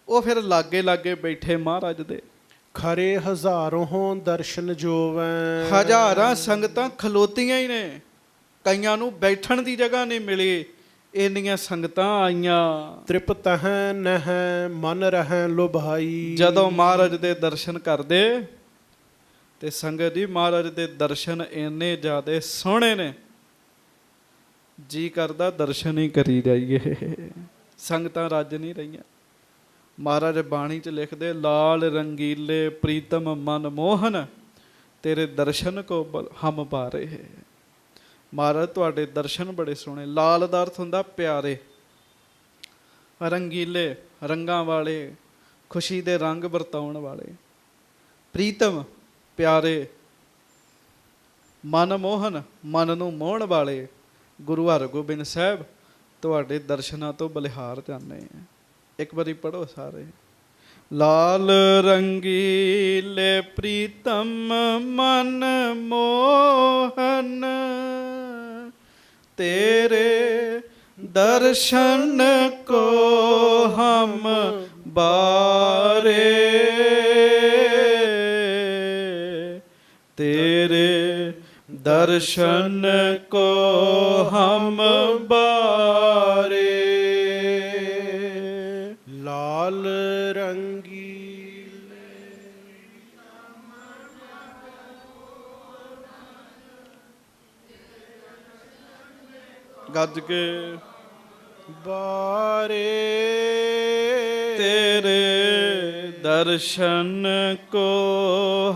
ਉਹ ਫਿਰ ਲਾਗੇ ਬੈਠੇ ਮਹਾਰਾਜ ਦੇ। ਖਰੇ ਹਜ਼ਾਰੋਂ ਦਰਸ਼ਨ ਜੋਵੈ, ਹਜ਼ਾਰਾਂ ਸੰਗਤਾਂ ਖਲੋਤੀਆਂ ਹੀ ਨੇ, ਕਈਆਂ ਨੂੰ ਬੈਠਣ ਦੀ ਜਗ੍ਹਾ ਨਹੀਂ ਮਿਲੀ, ਇੰਨੀਆਂ ਸੰਗਤਾਂ ਆਈਆਂ। ਤ੍ਰਿਪਤ ਹੈ ਨਹਿ ਮਨ ਰਹਿ ਲੁਭਾਈ, ਜਦੋਂ ਮਹਾਰਾਜ ਦੇ ਦਰਸ਼ਨ ਕਰਦੇ ਤੇ ਸੰਗਤ ਜੀ, ਮਹਾਰਾਜ ਦੇ ਦਰਸ਼ਨ ਇੰਨੇ ਜ਼ਿਆਦੇ ਸੋਹਣੇ ਨੇ, ਜੀ ਕਰਦਾ ਦਰਸ਼ਨ ਹੀ ਕਰੀ ਜਾਈਏ। ਸੰਗਤਾਂ ਰੱਜ ਨਹੀਂ ਰਹੀਆਂ। ਮਹਾਰਾਜ ਬਾਣੀ 'ਚ ਲਿਖਦੇ, ਲਾਲ ਰੰਗੀਲੇ ਪ੍ਰੀਤਮ ਮਨ ਮੋਹਨ, ਤੇਰੇ ਦਰਸ਼ਨ ਕੋ ਹਮ ਪਾਰੇ। ਮਹਾਰਾਜ ਤੁਹਾਡੇ ਦਰਸ਼ਨ ਬੜੇ ਸੋਹਣੇ। ਲਾਲ ਦਾ ਅਰਥ ਹੁੰਦਾ ਪਿਆਰੇ, ਰੰਗੀਲੇ ਰੰਗਾਂ ਵਾਲੇ, ਖੁਸ਼ੀ ਦੇ ਰੰਗ ਵਰਤਾਉਣ ਵਾਲੇ, ਪ੍ਰੀਤਮ ਪਿਆਰੇ, ਮਨ ਮੋਹਨ ਮਨ ਨੂੰ ਮੋਹਣ ਵਾਲੇ। ਗੁਰੂ ਹਰਗੋਬਿੰਦ ਸਾਹਿਬ ਤੁਹਾਡੇ ਦਰਸ਼ਨਾਂ ਤੋਂ ਬਲਿਹਾਰ ਜਾਂਦੇ ਆ। ਇੱਕ ਵਾਰੀ ਪੜ੍ਹੋ ਸਾਰੇ। ਲਾਲ ਰੰਗੀਲੇ ਪ੍ਰੀਤਮ ਮਨ ਮੋਹਨ, ਤੇਰੇ ਦਰਸ਼ਨ ਕੋ ਹਮ ਬਾਰੇ, ਤੇਰੇ ਦਰਸ਼ਨ ਕੋ ਹਮ ਬਾਰੇ। ਲਾਲ ਰੰਗੀ ਗੱਜ ਕੇ ਬਾਰੇ, ਤੇਰੇ ਦਰਸ਼ਨ ਕੋ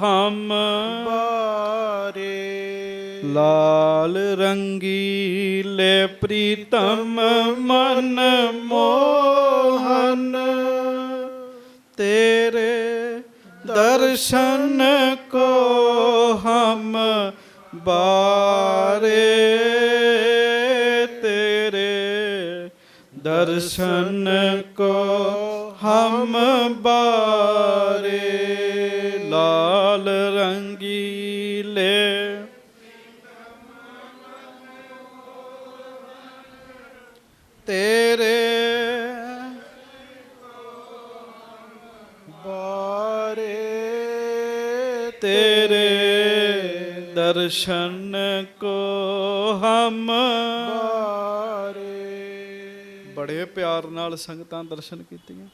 ਹਮ ਬਾਰੇ। ਲਾਲ ਰੰਗੀਲੇ ਪ੍ਰੀਤਮ ਮਨ ਮੋਹਨ, ਤੇਰੇ ਦਰਸ਼ਨ ਕੋ ਹਮ ਬਾਰੇ, ਤੇਰੇ ਦਰਸ਼ਨ ਕੋ ਹਮ ਬਾਰੇ। ਲਾਲ ਰੰਗੀਲੇ ਤੇਰੇ ਬਾਰੇ, ਤੇਰੇ ਦਰਸ਼ਨ ਕੋ ਹਮ ਬਾਰੇ। ਬੜੇ ਪਿਆਰ ਨਾਲ ਸੰਗਤਾਂ ਦਰਸ਼ਨ ਕੀਤੀਆਂ।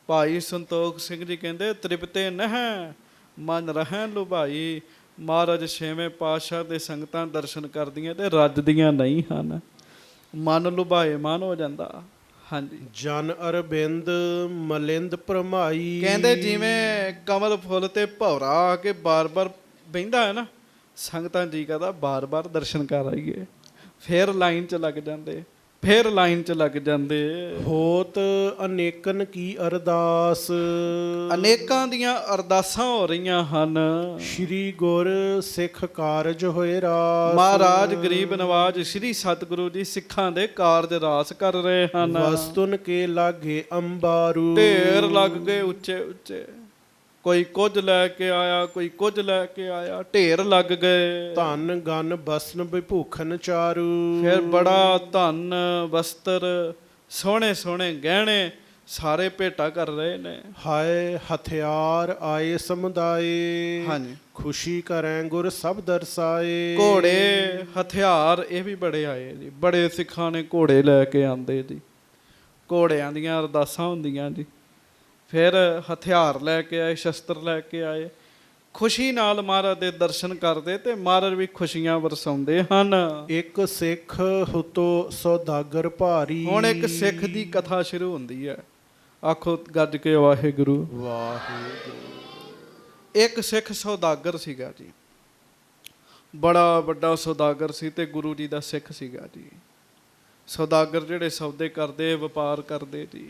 ਭਾਈ ਸੰਤੋਖ ਸਿੰਘ ਜੀ ਕਹਿੰਦੇ, ਤ੍ਰਿਪਤੇ ਨਹਿ ਮਨ ਰਹਿ ਲੁਭਾਈ। ਮਹਾਰਾਜ ਛੇਵੇਂ ਪਾਤਸ਼ਾਹ ਦੇ ਸੰਗਤਾਂ ਦਰਸ਼ਨ ਕਰਦੀਆਂ ਤੇ ਰੱਜਦੀਆਂ ਨਹੀਂ ਹਨ, ਮਨ ਲੁਭਾਏ ਮਨ ਹੋ ਜਾਂਦਾ। ਹਾਂਜੀ, ਜਨ ਅਰਬਿੰਦ ਮਲਿੰਦ ਭਰਮਾਈ। ਕਹਿੰਦੇ ਜਿਵੇਂ ਕਮਲ ਫੁੱਲ ਤੇ ਭੌਰਾ ਆ ਕੇ ਬਾਰ-ਬਾਰ ਬਹਿੰਦਾ ਹੈ ਨਾ, ਸੰਗਤਾਂ ਜੀ ਕਰਦਾ ਬਾਰ-ਬਾਰ ਦਰਸ਼ਨ ਕਰ ਆਈਏ। ਫੇਰ ਲਾਈਨ 'ਚ ਲੱਗ ਜਾਂਦੇ, ਫੇਰ ਲਾਈਨ 'ਚ ਲੱਗ ਜਾਂਦੇ। ਹੋਤ ਅਨੇਕਨ ਕੀ ਅਰਦਾਸ, ਅਨੇਕਾਂ ਦੀਆਂ ਅਰਦਾਸਾਂ ਹੋ ਰਹੀਆਂ ਹਨ। ਸ਼੍ਰੀ ਗੁਰ ਸਿੱਖ ਕਾਰਜ ਹੋਏ ਰਾਸ। ਮਹਾਰਾਜ ਗਰੀਬ ਨਵਾਜ ਸ਼੍ਰੀ ਸਤਿਗੁਰੂ ਜੀ ਸਿੱਖਾਂ ਦੇ ਕਾਰਜ ਰਾਸ ਕਰ ਰਹੇ ਹਨ। ਵਸਤੁਨ ਕੇ ਲਾਗੇ ਅੰਬਾਰੂ, ਢੇਰ ਲੱਗ ਗਏ ਉੱਚੇ ਉੱਚੇ, ਕੋਈ ਕੁਝ ਲੈ ਕੇ ਆਇਆ, ਕੋਈ ਕੁਝ ਲੈ ਕੇ ਆਇਆ, ਢੇਰ ਲੱਗ ਗਏ। ਧਨ ਗਨ ਬਸਨ ਵਿਭੂਖਨ ਚਾਰੂ। ਫਿਰ ਬੜਾ ਧਨ ਵਸਤਰ, ਸੋਹਣੇ ਸੋਹਣੇ ਗਹਿਣੇ ਸਾਰੇ ਭੇਟਾ ਕਰ ਰਹੇ ਨੇ। ਹਾਏ ਹਥਿਆਰ ਆਏ ਸਮੁਦਾਏ, ਹਾਂਜੀ, ਖੁਸ਼ੀ ਕਰੈ ਗੁਰ ਸਭ ਦਰਸਾਏ। ਘੋੜੇ ਹਥਿਆਰ ਇਹ ਵੀ ਬੜੇ ਆਏ ਜੀ, ਬੜੇ ਸਿੱਖਾਂ ਨੇ ਘੋੜੇ ਲੈ ਕੇ ਆਂਦੇ ਜੀ। ਘੋੜਿਆਂ ਦੀਆਂ ਅਰਦਾਸਾਂ ਹੁੰਦੀਆਂ ਜੀ। ਫਿਰ ਹਥਿਆਰ ਲੈ ਕੇ ਆਏ, ਸ਼ਸਤਰ ਲੈ ਕੇ ਆਏ, ਖੁਸ਼ੀ ਨਾਲ ਮਹਾਰਾਜ ਦੇ ਦਰਸ਼ਨ ਕਰਦੇ ਤੇ ਮਹਾਰਾਜ ਵੀ ਖੁਸ਼ੀਆਂ ਵਰਸਾਉਂਦੇ ਹਨ। ਇੱਕ ਸਿੱਖ ਹੁਤੋ ਸੌਦਾਗਰ ਭਾਰੀ। ਹੁਣ ਇੱਕ ਸਿੱਖ ਦੀ ਕਥਾ ਸ਼ੁਰੂ ਹੁੰਦੀ ਹੈ। ਆਖੋ ਗੱਜ ਕੇ ਵਾਹਿਗੁਰੂ ਵਾਹਿਗੁਰੂ। ਇੱਕ ਸਿੱਖ ਸੌਦਾਗਰ ਸੀਗਾ ਜੀ, ਬੜਾ ਵੱਡਾ ਸੌਦਾਗਰ ਸੀ ਤੇ ਗੁਰੂ ਜੀ ਦਾ ਸਿੱਖ ਸੀਗਾ ਜੀ। ਸੌਦਾਗਰ ਜਿਹੜੇ ਸੌਦੇ ਕਰਦੇ, ਵਪਾਰ ਕਰਦੇ ਜੀ,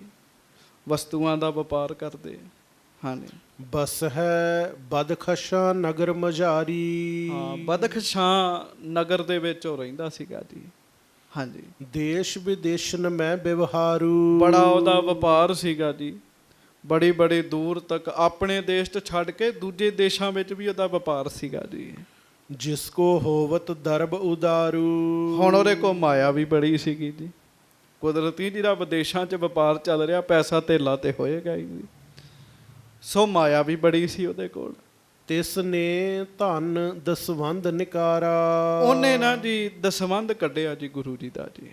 ਵਸਤੂਆਂ ਦਾ ਵਪਾਰ ਕਰਦੇ। ਹਾਂਜੀ ਬਸ ਹੈ ਬਦਖਸ਼ਾਂ ਨਗਰ ਮਝਾਰੀ। ਹਾਂ, ਬਦਖਸ਼ਾਂ ਨਗਰ ਦੇ ਵਿੱਚ ਉਹ ਰਹਿੰਦਾ ਸੀਗਾ ਜੀ। ਹਾਂਜੀ, ਦੇਸ਼ ਵਿਦੇਸ਼ਨ ਮੈਂ ਵਿਵਹਾਰੂ। ਬੜਾ ਉਹਦਾ ਵਪਾਰ ਸੀਗਾ ਜੀ। ਬੜੀ ਬੜੀ ਦੂਰ ਤੱਕ, ਆਪਣੇ ਦੇਸ਼ 'ਚ ਛੱਡ ਕੇ ਦੂਜੇ ਦੇਸ਼ਾਂ ਵਿੱਚ ਵੀ ਉਹਦਾ ਵਪਾਰ ਸੀਗਾ ਜੀ। ਜਿਸ ਕੋ ਹੋਵਤ ਦਰਬ ਉਦਾਰੂ। ਹੁਣ ਉਹਦੇ ਕੋਲ ਮਾਇਆ ਵੀ ਬੜੀ ਸੀਗੀ ਜੀ। ਕੁਦਰਤੀ ਜਿਹੜਾ ਵਿਦੇਸ਼ਾਂ 'ਚ ਵਪਾਰ ਚੱਲ ਰਿਹਾ, ਪੈਸਾ ਧੇਲਾ ਤੇ ਹੋਏਗਾ ਹੀ ਜੀ। ਸੋ ਮਾਇਆ ਵੀ ਬੜੀ ਸੀ ਉਹਦੇ ਕੋਲ। ਤਿਸ ਨੇ ਧਨ ਦਸਵੰਧ ਨਿਕਾਰਾ। ਉਹਨੇ ਨਾ ਜੀ ਦਸਵੰਧ ਕੱਢਿਆ ਜੀ ਗੁਰੂ ਜੀ ਦਾ ਜੀ।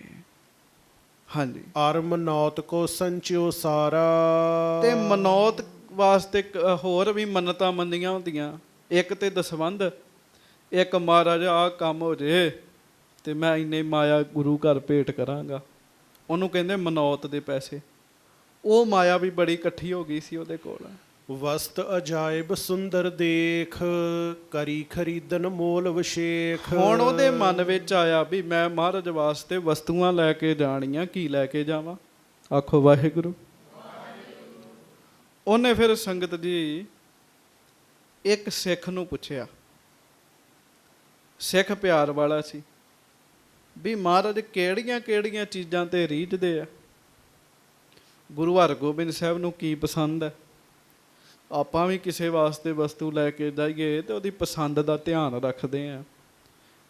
ਹਾਂਜੀ, ਅਰ ਮਨੌਤ ਕੋ ਸੰਚਿਓ ਸਾਰਾ। ਤੇ ਮਨੌਤ ਵਾਸਤੇ ਹੋਰ ਵੀ ਮੰਨਤਾਂ ਮੰਨੀਆਂ ਹੁੰਦੀਆਂ। ਇੱਕ ਤੇ ਦਸਵੰਧ, ਇੱਕ ਮਹਾਰਾਜ ਆਹ ਕੰਮ ਹੋ ਜੇ ਤੇ ਮੈਂ ਇੰਨੇ ਮਾਇਆ ਗੁਰੂ ਘਰ ਭੇਟ ਕਰਾਂਗਾ। ਉਹਨੂੰ ਕਹਿੰਦੇ ਮਨੌਤ ਦੇ ਪੈਸੇ। ਉਹ ਮਾਇਆ ਵੀ ਬੜੀ ਇਕੱਠੀ ਹੋ ਗਈ ਸੀ ਉਹਦੇ ਕੋਲ। ਵਸਤ ਅਜਾਇਬ ਸੁੰਦਰ ਦੇਖ, ਕਰੀ ਖਰੀਦਨ ਮੋਲ ਵਿਸ਼ੇਖ। ਹੁਣ ਉਹਦੇ ਮਨ ਵਿੱਚ ਆਇਆ ਵੀ ਮੈਂ ਮਹਾਰਾਜ ਵਾਸਤੇ ਵਸਤੂਆਂ ਲੈ ਕੇ ਜਾਣੀਆਂ, ਕੀ ਲੈ ਕੇ ਜਾਵਾਂ? ਆਖੋ ਵਾਹਿਗੁਰੂ। ਉਹਨੇ ਫਿਰ ਸੰਗਤ ਜੀ ਇੱਕ ਸਿੱਖ ਨੂੰ ਪੁੱਛਿਆ, ਸਿੱਖ ਪਿਆਰ ਵਾਲਾ ਸੀ, ਵੀ ਮਹਾਰਾਜ ਕਿਹੜੀਆਂ ਕਿਹੜੀਆਂ ਚੀਜ਼ਾਂ ਤੇ ਰੀਝਦੇ ਆ? ਗੁਰੂ ਹਰਗੋਬਿੰਦ ਸਾਹਿਬ ਨੂੰ ਕੀ ਪਸੰਦ ਹੈ? ਆਪਾਂ ਵੀ ਕਿਸੇ ਵਾਸਤੇ ਵਸਤੂ ਲੈ ਕੇ ਜਾਈਏ ਤੇ ਉਹਦੀ ਪਸੰਦ ਦਾ ਧਿਆਨ ਰੱਖਦੇ ਆ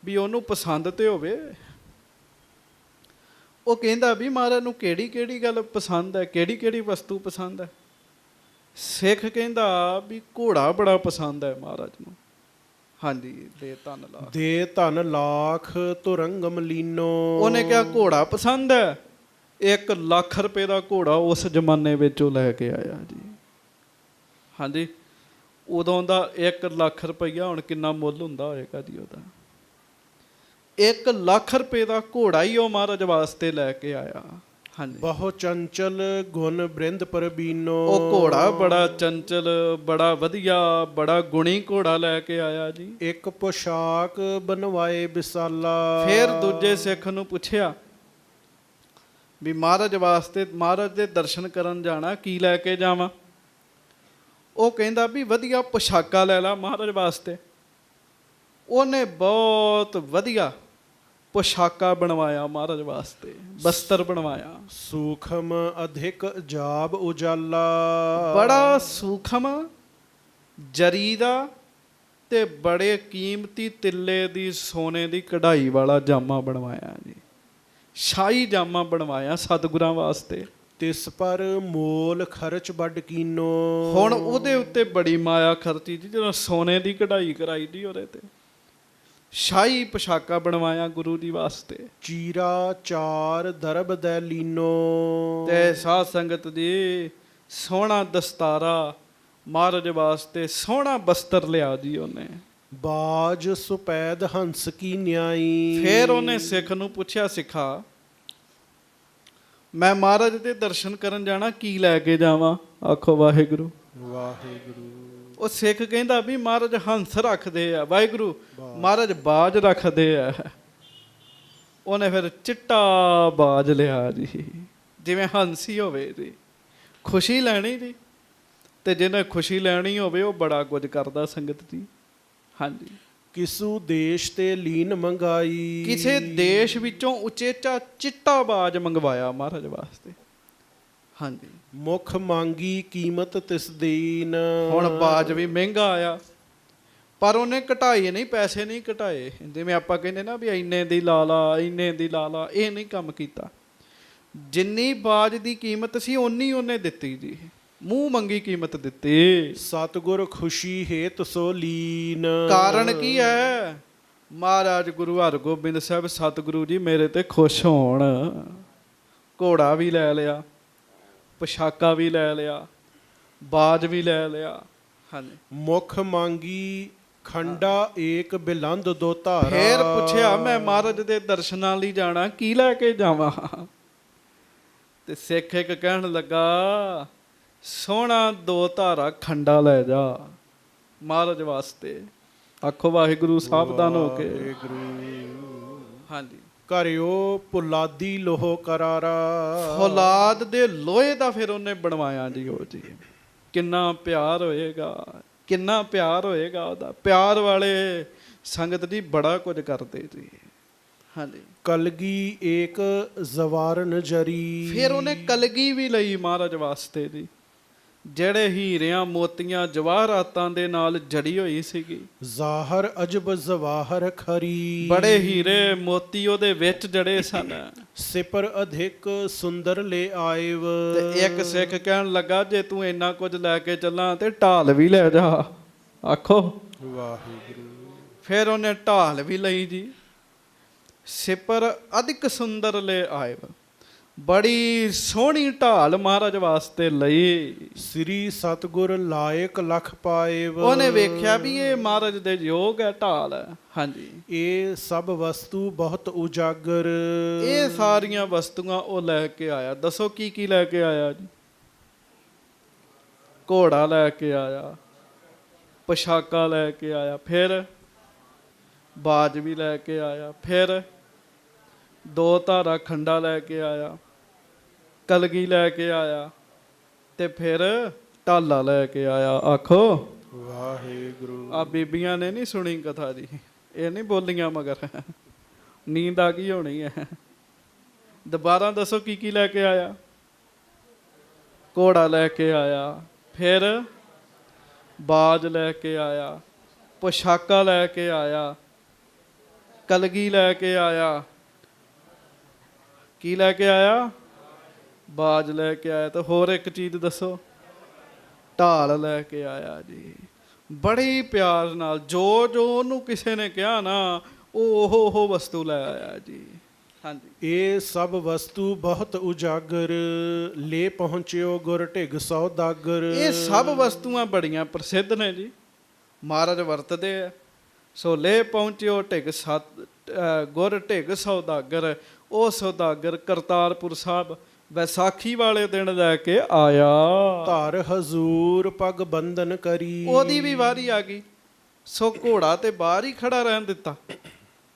ਵੀ ਉਹਨੂੰ ਪਸੰਦ ਤੇ ਹੋਵੇ। ਉਹ ਕਹਿੰਦਾ ਵੀ ਮਹਾਰਾਜ ਨੂੰ ਕਿਹੜੀ ਕਿਹੜੀ ਗੱਲ ਪਸੰਦ ਹੈ, ਕਿਹੜੀ ਕਿਹੜੀ ਵਸਤੂ ਪਸੰਦ ਹੈ? ਸਿੱਖ ਕਹਿੰਦਾ ਵੀ ਘੋੜਾ ਬੜਾ ਪਸੰਦ ਹੈ ਮਹਾਰਾਜ ਨੂੰ। ਹਾਂਜੀ, ਦੇ ਧਨ ਲਾਖ। ਦੇ ਧਨ ਲਾਖ ਤੁਰੰਗਮ ਲੀਨੋ। ਉਹਨੇ ਕਿਹਾ ਘੋੜਾ ਪਸੰਦ ਹੈ। 1 ਲੱਖ ਰੁਪਏ ਦਾ ਘੋੜਾ ਉਸ ਜ਼ਮਾਨੇ ਵਿੱਚ ਉਹ ਲੈ ਕੇ ਆਇਆ ਜੀ। ਹਾਂਜੀ, ਉਦੋਂ ਦਾ 1 ਲੱਖ ਰੁਪਈਆ ਹੁਣ ਕਿੰਨਾ ਮੁੱਲ ਹੁੰਦਾ ਹੋਏਗਾ ਜੀ ਉਹਦਾ। 1 ਲੱਖ ਰੁਪਏ ਦਾ ਘੋੜਾ ਹੀ ਉਹ ਮਹਾਰਾਜ ਵਾਸਤੇ ਲੈ ਕੇ ਆਇਆ। ਹਾਂਜੀ, ਬਹੁ ਚੰਚਲ ਗੁਣ ਬ੍ਰਿੰਦ ਪਰਬੀਨੋ। ਉਹ ਘੋੜਾ ਬੜਾ ਚੰਚਲ, ਬੜਾ ਵਧੀਆ, ਬੜਾ ਗੁਣੀ ਘੋੜਾ ਲੈ ਕੇ ਆਇਆ ਜੀ। ਇੱਕ ਪੋਸ਼ਾਕ ਬਣਵਾਏ ਵਿਸਾਲਾ। ਫਿਰ ਦੂਜੇ ਸਿੱਖ ਨੂੰ ਪੁੱਛਿਆ ਵੀ ਮਹਾਰਾਜ ਵਾਸਤੇ, ਮਹਾਰਾਜ ਦੇ ਦਰਸ਼ਨ ਕਰਨ ਜਾਣਾ, ਕੀ ਲੈ ਕੇ ਜਾਵਾਂ? ਉਹ ਕਹਿੰਦਾ ਵੀ ਵਧੀਆ ਪੋਸ਼ਾਕਾਂ ਲੈ ਲਾ ਮਹਾਰਾਜ ਵਾਸਤੇ। ਉਹਨੇ ਬਹੁਤ ਵਧੀਆ ਪੋਸ਼ਾਕਾਂ ਬਣਵਾਇਆ ਮਹਾਰਾਜ ਵਾਸਤੇ, ਬਸਤਰ ਬਣਵਾਇਆ। ਸੂਖਮ ਅਧਿਕ ਜਾਬ ਉਜਾਲਾ। ਬੜਾ ਸੂਖਮ ਜਰੀ ਦਾ ਤੇ ਬੜੇ ਕੀਮਤੀ ਤਿੱਲੇ ਦੀ ਸੋਨੇ ਦੀ ਕਢਾਈ ਵਾਲਾ ਜਾਮਾ ਬਣਵਾਇਆ ਜੀ। ਸ਼ਾਹੀ ਜਾਮਾ ਬਣਵਾਇਆ ਸਤਿਗੁਰਾਂ ਵਾਸਤੇ। ਤਿਸ ਪਰ ਮੋਲ ਖਰਚ ਵੱਡ ਕੀਨੋ। ਹੁਣ ਉਹਦੇ ਉੱਤੇ ਬੜੀ ਮਾਇਆ ਖਰਚੀ ਜੀ, ਜਦੋਂ ਸੋਨੇ ਦੀ ਕਢਾਈ ਕਰਾਈ ਦੀ ਉਹਦੇ ਤੇ। ਸ਼ਾਹੀ ਪੋਸ਼ਾਕਾਂ ਬਣਵਾਇਆ ਗੁਰੂ ਜੀ ਵਾਸਤੇ। ਚੀਰਾ ਚਾਰ ਦਰਬ ਦੈ ਲੀਨੋ। ਤੇ ਸਾਧ ਸੰਗਤ ਜੀ ਸੋਹਣਾ ਦਸਤਾਰਾ ਮਹਾਰਾਜ ਵਾਸਤੇ, ਸੋਹਣਾ ਬਸਤਰ ਲਿਆ ਜੀ ਉਹਨੇ। ਬਾਜ ਸੁਪੈਦ ਹੰਸ ਕੀ ਨਿਆਈ। ਫਿਰ ਉਹਨੇ ਸਿੱਖ ਨੂੰ ਪੁੱਛਿਆ, ਸਿੱਖਾ ਮੈਂ ਮਹਾਰਾਜ ਦੇ ਦਰਸ਼ਨ ਕਰਨ ਜਾਣਾ, ਕੀ ਲੈ ਕੇ ਜਾਵਾਂ? ਆਖੋ ਵਾਹਿਗੁਰੂ। ਵਾਹਿਗੁਰੂ। ਉਹ ਸਿੱਖ ਕਹਿੰਦਾ ਵੀ ਮਹਾਰਾਜ ਹੰਸ ਰੱਖਦੇ ਆ। ਵਾਹਿਗੁਰੂ, ਮਹਾਰਾਜ ਬਾਜ ਰੱਖਦੇ ਆ। ਉਹਨੇ ਫਿਰ ਚਿੱਟਾ ਬਾਜ ਲਿਆ ਜੀ, ਜਿਵੇਂ ਹੰਸੀ ਹੋਵੇ ਜੀ। ਖੁਸ਼ੀ ਲੈਣੀ ਜੀ, ਤੇ ਜਿਹਨੇ ਖੁਸ਼ੀ ਲੈਣੀ ਹੋਵੇ ਉਹ ਬੜਾ ਕੁਝ ਕਰਦਾ ਸੰਗਤ ਜੀ। ਹਾਂਜੀ, ਕਿਸੂ ਦੇਸ਼ ਤੇ ਲੀਨ ਮੰਗਾਈ। ਕਿਸੇ ਦੇਸ਼ ਵਿੱਚੋਂ ਉਚੇਚਾ ਚਿੱਟਾ ਬਾਜ ਮੰਗਵਾਇਆ ਮਹਾਰਾਜ ਵਾਸਤੇ। ਹਾਂਜੀ, ਮੁੱਖ ਮੰਗੀ ਕੀਮਤ ਤਿਸ ਦੀਨ। ਹੁਣ ਬਾਜ ਵੀ ਮਹਿੰਗਾ ਆਇਆ, ਪਰ ਉਹਨੇ ਘਟਾਏ ਨਹੀਂ, ਪੈਸੇ ਨਹੀਂ ਘਟਾਏ। ਜਿਵੇਂ ਆਪਾਂ ਕਹਿੰਦੇ ਨਾ ਵੀ ਇੰਨੇ ਦੀ ਲਾ ਲਾ, ਇੰਨੇ ਦੀ ਲਾ ਲਾ, ਇਹ ਨਹੀਂ ਕੰਮ ਕੀਤਾ। ਜਿੰਨੀ ਬਾਜ ਦੀ ਕੀਮਤ ਸੀ ਓਨੀ ਉਹਨੇ ਦਿੱਤੀ ਜੀ, ਮੂੰਹ ਮੰਗੀ ਕੀਮਤ ਦਿੱਤੀ। ਸਤਿਗੁਰ ਖੁਸ਼ੀ ਹੇਤ ਸੋ ਲੀਨ। ਕਾਰਨ ਕੀ ਹੈ? ਮਹਾਰਾਜ ਗੁਰੂ ਹਰਗੋਬਿੰਦ ਸਾਹਿਬ ਸਤਿਗੁਰੂ ਜੀ ਮੇਰੇ ਤੇ ਖੁਸ਼ ਹੋਣ। ਘੋੜਾ ਵੀ ਲੈ ਲਿਆ, ਪੋਸ਼ਾਕਾਂ ਵੀ ਲੈ ਲਿਆ, ਬਾਜ ਵੀ ਲੈ ਲਿਆ। ਹਾਂਜੀ, ਮੁੱਖ ਮੰਗੀ ਖੰਡਾ ਏਕ ਬਿਲੰਦ ਦੋ ਧਾਰਾ। ਫੇਰ ਪੁੱਛਿਆ ਮੈਂ ਮਹਾਰਾਜ ਦੇ ਦਰਸ਼ਨਾਂ ਲਈ ਜਾਣਾ, ਕੀ ਲੈ ਕੇ ਜਾਵਾਂ? ਤੇ ਸਿੱਖ ਇੱਕ ਕਹਿਣ ਲੱਗਾ, ਸੋਹਣਾ 2 ਧਾਰਾ ਖੰਡਾ ਲੈ ਜਾ ਮਹਾਰਾਜ ਵਾਸਤੇ। ਆਖੋ ਵਾਹਿਗੁਰੂ ਸਾਵਧਾਨ ਹੋ ਕੇ। ਹਾਂਜੀ, ਕਰਿਓ ਪੁਲਾਦੀ ਲੋਹ ਕਰਾਰਾ। ਫੌਲਾਦ ਦੇ ਲੋਹੇ ਦਾ ਫਿਰ ਉਹਨੇ ਬਣਵਾਇਆ ਜੀ ਉਹ ਜੀ। ਕਿੰਨਾ ਪਿਆਰ ਹੋਏਗਾ, ਕਿੰਨਾ ਪਿਆਰ ਹੋਏਗਾ ਉਹਦਾ। ਪਿਆਰ ਵਾਲੇ ਸੰਗਤ ਜੀ ਬੜਾ ਕੁਝ ਕਰਦੇ ਜੀ। ਹਾਂਜੀ, ਕਲਗੀ ਏਕ ਜ਼ਵਾਰਨ ਜਰੀ। ਫਿਰ ਉਹਨੇ ਕਲਗੀ ਵੀ ਲਈ ਮਹਾਰਾਜ ਵਾਸਤੇ ਜੀ, ਜਿਹੜੇ ਹੀਰਿਆਂ ਮੋਤੀਆਂ ਜਵਾਹਰਾਤਾਂ ਦੇ ਨਾਲ ਜੜੀ ਹੋਈ ਸੀਗੀ। ਜ਼ਾਹਰ ਅਜਬ ਜ਼ਵਾਹਰ ਖਰੀ। ਬੜੇ ਹੀਰੇ ਮੋਤੀ ਉਹਦੇ ਵਿੱਚ ਜੜੇ ਸਨ। ਸਿਪਰ ਅਧਿਕ ਸੁੰਦਰ ਲੈ ਆਇਵ। ਤੇ ਇੱਕ ਸਿੱਖ ਕਹਿਣ ਲੱਗਾ, ਜੇ ਤੂੰ ਇੰਨਾ ਕੁਝ ਲੈ ਕੇ ਚੱਲਾਂ ਤੇ ਢਾਲ ਵੀ ਲੈ ਜਾ। ਆਖੋ ਵਾਹਿਗੁਰੂ। ਫਿਰ ਉਹਨੇ ਢਾਲ ਵੀ ਲਈ ਜੀ। ਸਿਪਰ ਅਧਿਕ ਸੁੰਦਰ ਲੈ ਆਇਵ, ਬੜੀ ਸੋਹਣੀ ਢਾਲ ਮਹਾਰਾਜ ਵਾਸਤੇ ਲਈ। ਸ੍ਰੀ ਸਤਗੁਰ ਲਾਇਕ ਲਖ ਪਾਇਵ। ਉਹਨੇ ਵੇਖਿਆ ਵੀ ਇਹ ਮਹਾਰਾਜ ਦੇ ਯੋਗ ਹੈ ਢਾਲ। ਹਾਂਜੀ, ਇਹ ਸਭ ਵਸਤੂ ਬਹੁਤ ਉਜਾਗਰ। ਇਹ ਸਾਰੀਆਂ ਵਸਤੂਆਂ ਉਹ ਲੈ ਕੇ ਆਇਆ। ਦੱਸੋ ਕੀ ਕੀ ਲੈ ਕੇ ਆਇਆ ਜੀ? ਘੋੜਾ ਲੈ ਕੇ ਆਇਆ, ਪੋਸ਼ਾਕਾਂ ਲੈ ਕੇ ਆਇਆ, ਫਿਰ ਬਾਜ ਵੀ ਲੈ ਕੇ ਆਇਆ, ਫਿਰ 2 ਧਾਰਾ ਖੰਡਾ ਲੈ ਕੇ ਆਇਆ, ਕਲਗੀ ਲੈ ਕੇ ਆਇਆ, ਤੇ ਫਿਰ ਢਾਲਾ ਲੈ ਕੇ ਆਇਆ। ਆਖੋ ਵਾਹਿਗੁਰੂ। ਆ ਬੀਬੀਆਂ ਨੇ ਨਹੀਂ ਸੁਣੀ ਕਥਾ ਜੀ, ਇਹ ਨਹੀਂ ਬੋਲੀਆਂ, ਮਗਰ ਨੀਂਦ ਆ ਗਈ ਹੋਣੀ ਹੈ। ਦੁਬਾਰਾ ਦੱਸੋ ਕੀ ਕੀ ਲੈ ਕੇ ਆਇਆ? ਘੋੜਾ ਲੈ ਕੇ ਆਇਆ, ਫਿਰ ਬਾਜ ਲੈ ਕੇ ਆਇਆ, ਪੋਸ਼ਾਕਾਂ ਲੈ ਕੇ ਆਇਆ, ਕਲਗੀ ਲੈ ਕੇ ਆਇਆ, ਕੀ ਲੈ ਕੇ ਆਇਆ? ਬਾਜ ਲੈ ਕੇ ਆਇਆ, ਤੇ ਹੋਰ ਇੱਕ ਚੀਜ਼ ਦੱਸੋ? ਢਾਲ ਲੈ ਕੇ ਆਇਆ ਜੀ। ਬੜੇ ਪਿਆਰ ਨਾਲ ਜੋ ਜੋ ਉਹਨੂੰ ਕਿਸੇ ਨੇ ਕਿਹਾ ਨਾ, ਉਹ ਵਸਤੂ ਲੈ ਆਇਆ ਜੀ। ਹਾਂਜੀ, ਇਹ ਸਭ ਵਸਤੂ ਬਹੁਤ ਉਜਾਗਰ। ਲੈ ਪਹੁੰਚਿਓ ਗੁਰ ਢਿਗ ਸੌਦਾਗਰ। ਇਹ ਸਭ ਵਸਤੂਆਂ ਬੜੀਆਂ ਪ੍ਰਸਿੱਧ ਨੇ ਜੀ, ਮਹਾਰਾਜ ਵਰਤਦੇ ਆ। ਸੋ ਲੈ ਪਹੁੰਚਿਓ ਗੁਰ ਢਿਗ ਸੌਦਾਗਰ। ਉਹ ਸੌਦਾਗਰ ਕਰਤਾਰਪੁਰ ਸਾਹਿਬ ਵੈਸਾਖੀ ਵਾਲੇ ਦਿਨ ਲੈ ਕੇ ਆਇਆ। ਧਰ ਹਜ਼ੂਰ ਪਗ ਬੰਧਨ ਕਰੀ। ਉਹਦੀ ਵੀ ਵਾਰੀ ਆ ਗਈ। ਸੋ ਘੋੜਾ ਤੇ ਬਾਹਰ ਹੀ ਖੜਾ ਰਹਿਣ ਦਿੱਤਾ,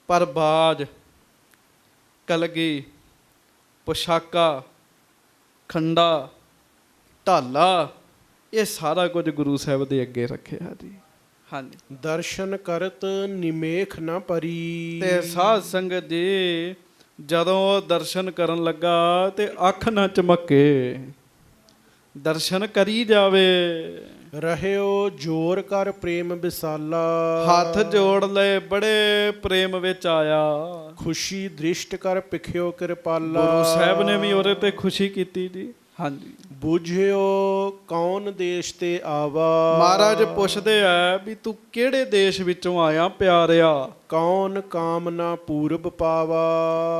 ਪਰ ਬਾਜ, ਕਲਗੀ, ਪੋਸ਼ਾਕਾ, ਖੰਡਾ, ਢਾਲਾ, ਇਹ ਸਾਰਾ ਕੁਝ ਗੁਰੂ ਸਾਹਿਬ ਦੇ ਅੱਗੇ ਰੱਖਿਆ ਜੀ। ਹਾਂਜੀ, ਦਰਸ਼ਨ ਕਰਤ ਨਿਮੇਖ ਨਾ ਪਰੀ। ਤੇ ਸਾਧ ਸੰਗਤ ਜੀ ਜਦੋਂ ਉਹ ਦਰਸ਼ਨ ਕਰਨ ਲੱਗਾ ਤੇ ਅੱਖ ਨਾ ਚਮਕੇ, ਦਰਸ਼ਨ ਕਰੀ ਜਾਵੇ। ਰਹਿਓ ਜੋਰ ਕਰ ਪ੍ਰੇਮ ਵਿਸਾਲਾ। ਹੱਥ ਜੋੜ ਲਏ, ਬੜੇ ਪ੍ਰੇਮ ਵਿੱਚ ਆਇਆ। ਖੁਸ਼ੀ ਦ੍ਰਿਸ਼ਟ ਕਰ ਪਿਖਿਓ ਕਿਰਪਾਲਾ। ਗੁਰੂ ਸਾਹਿਬ ਨੇ ਵੀ ਉਹਦੇ ਤੇ ਖੁਸ਼ੀ ਕੀਤੀ ਜੀ। ਹਾਂਜੀ, ਬੁਝਿਓ ਕੌਣ ਦੇਸ਼ ਤੇ ਆਵਾ। ਮਹਾਰਾਜ ਪੁੱਛਦੇ ਆ ਵੀ ਤੂੰ ਕਿਹੜੇ ਦੇਸ਼ ਵਿੱਚੋਂ ਆਇਆ ਪਿਆਰਿਆ? ਕੌਣ ਕਾਮਨਾ ਪੂਰਬ ਪਾਵਾ।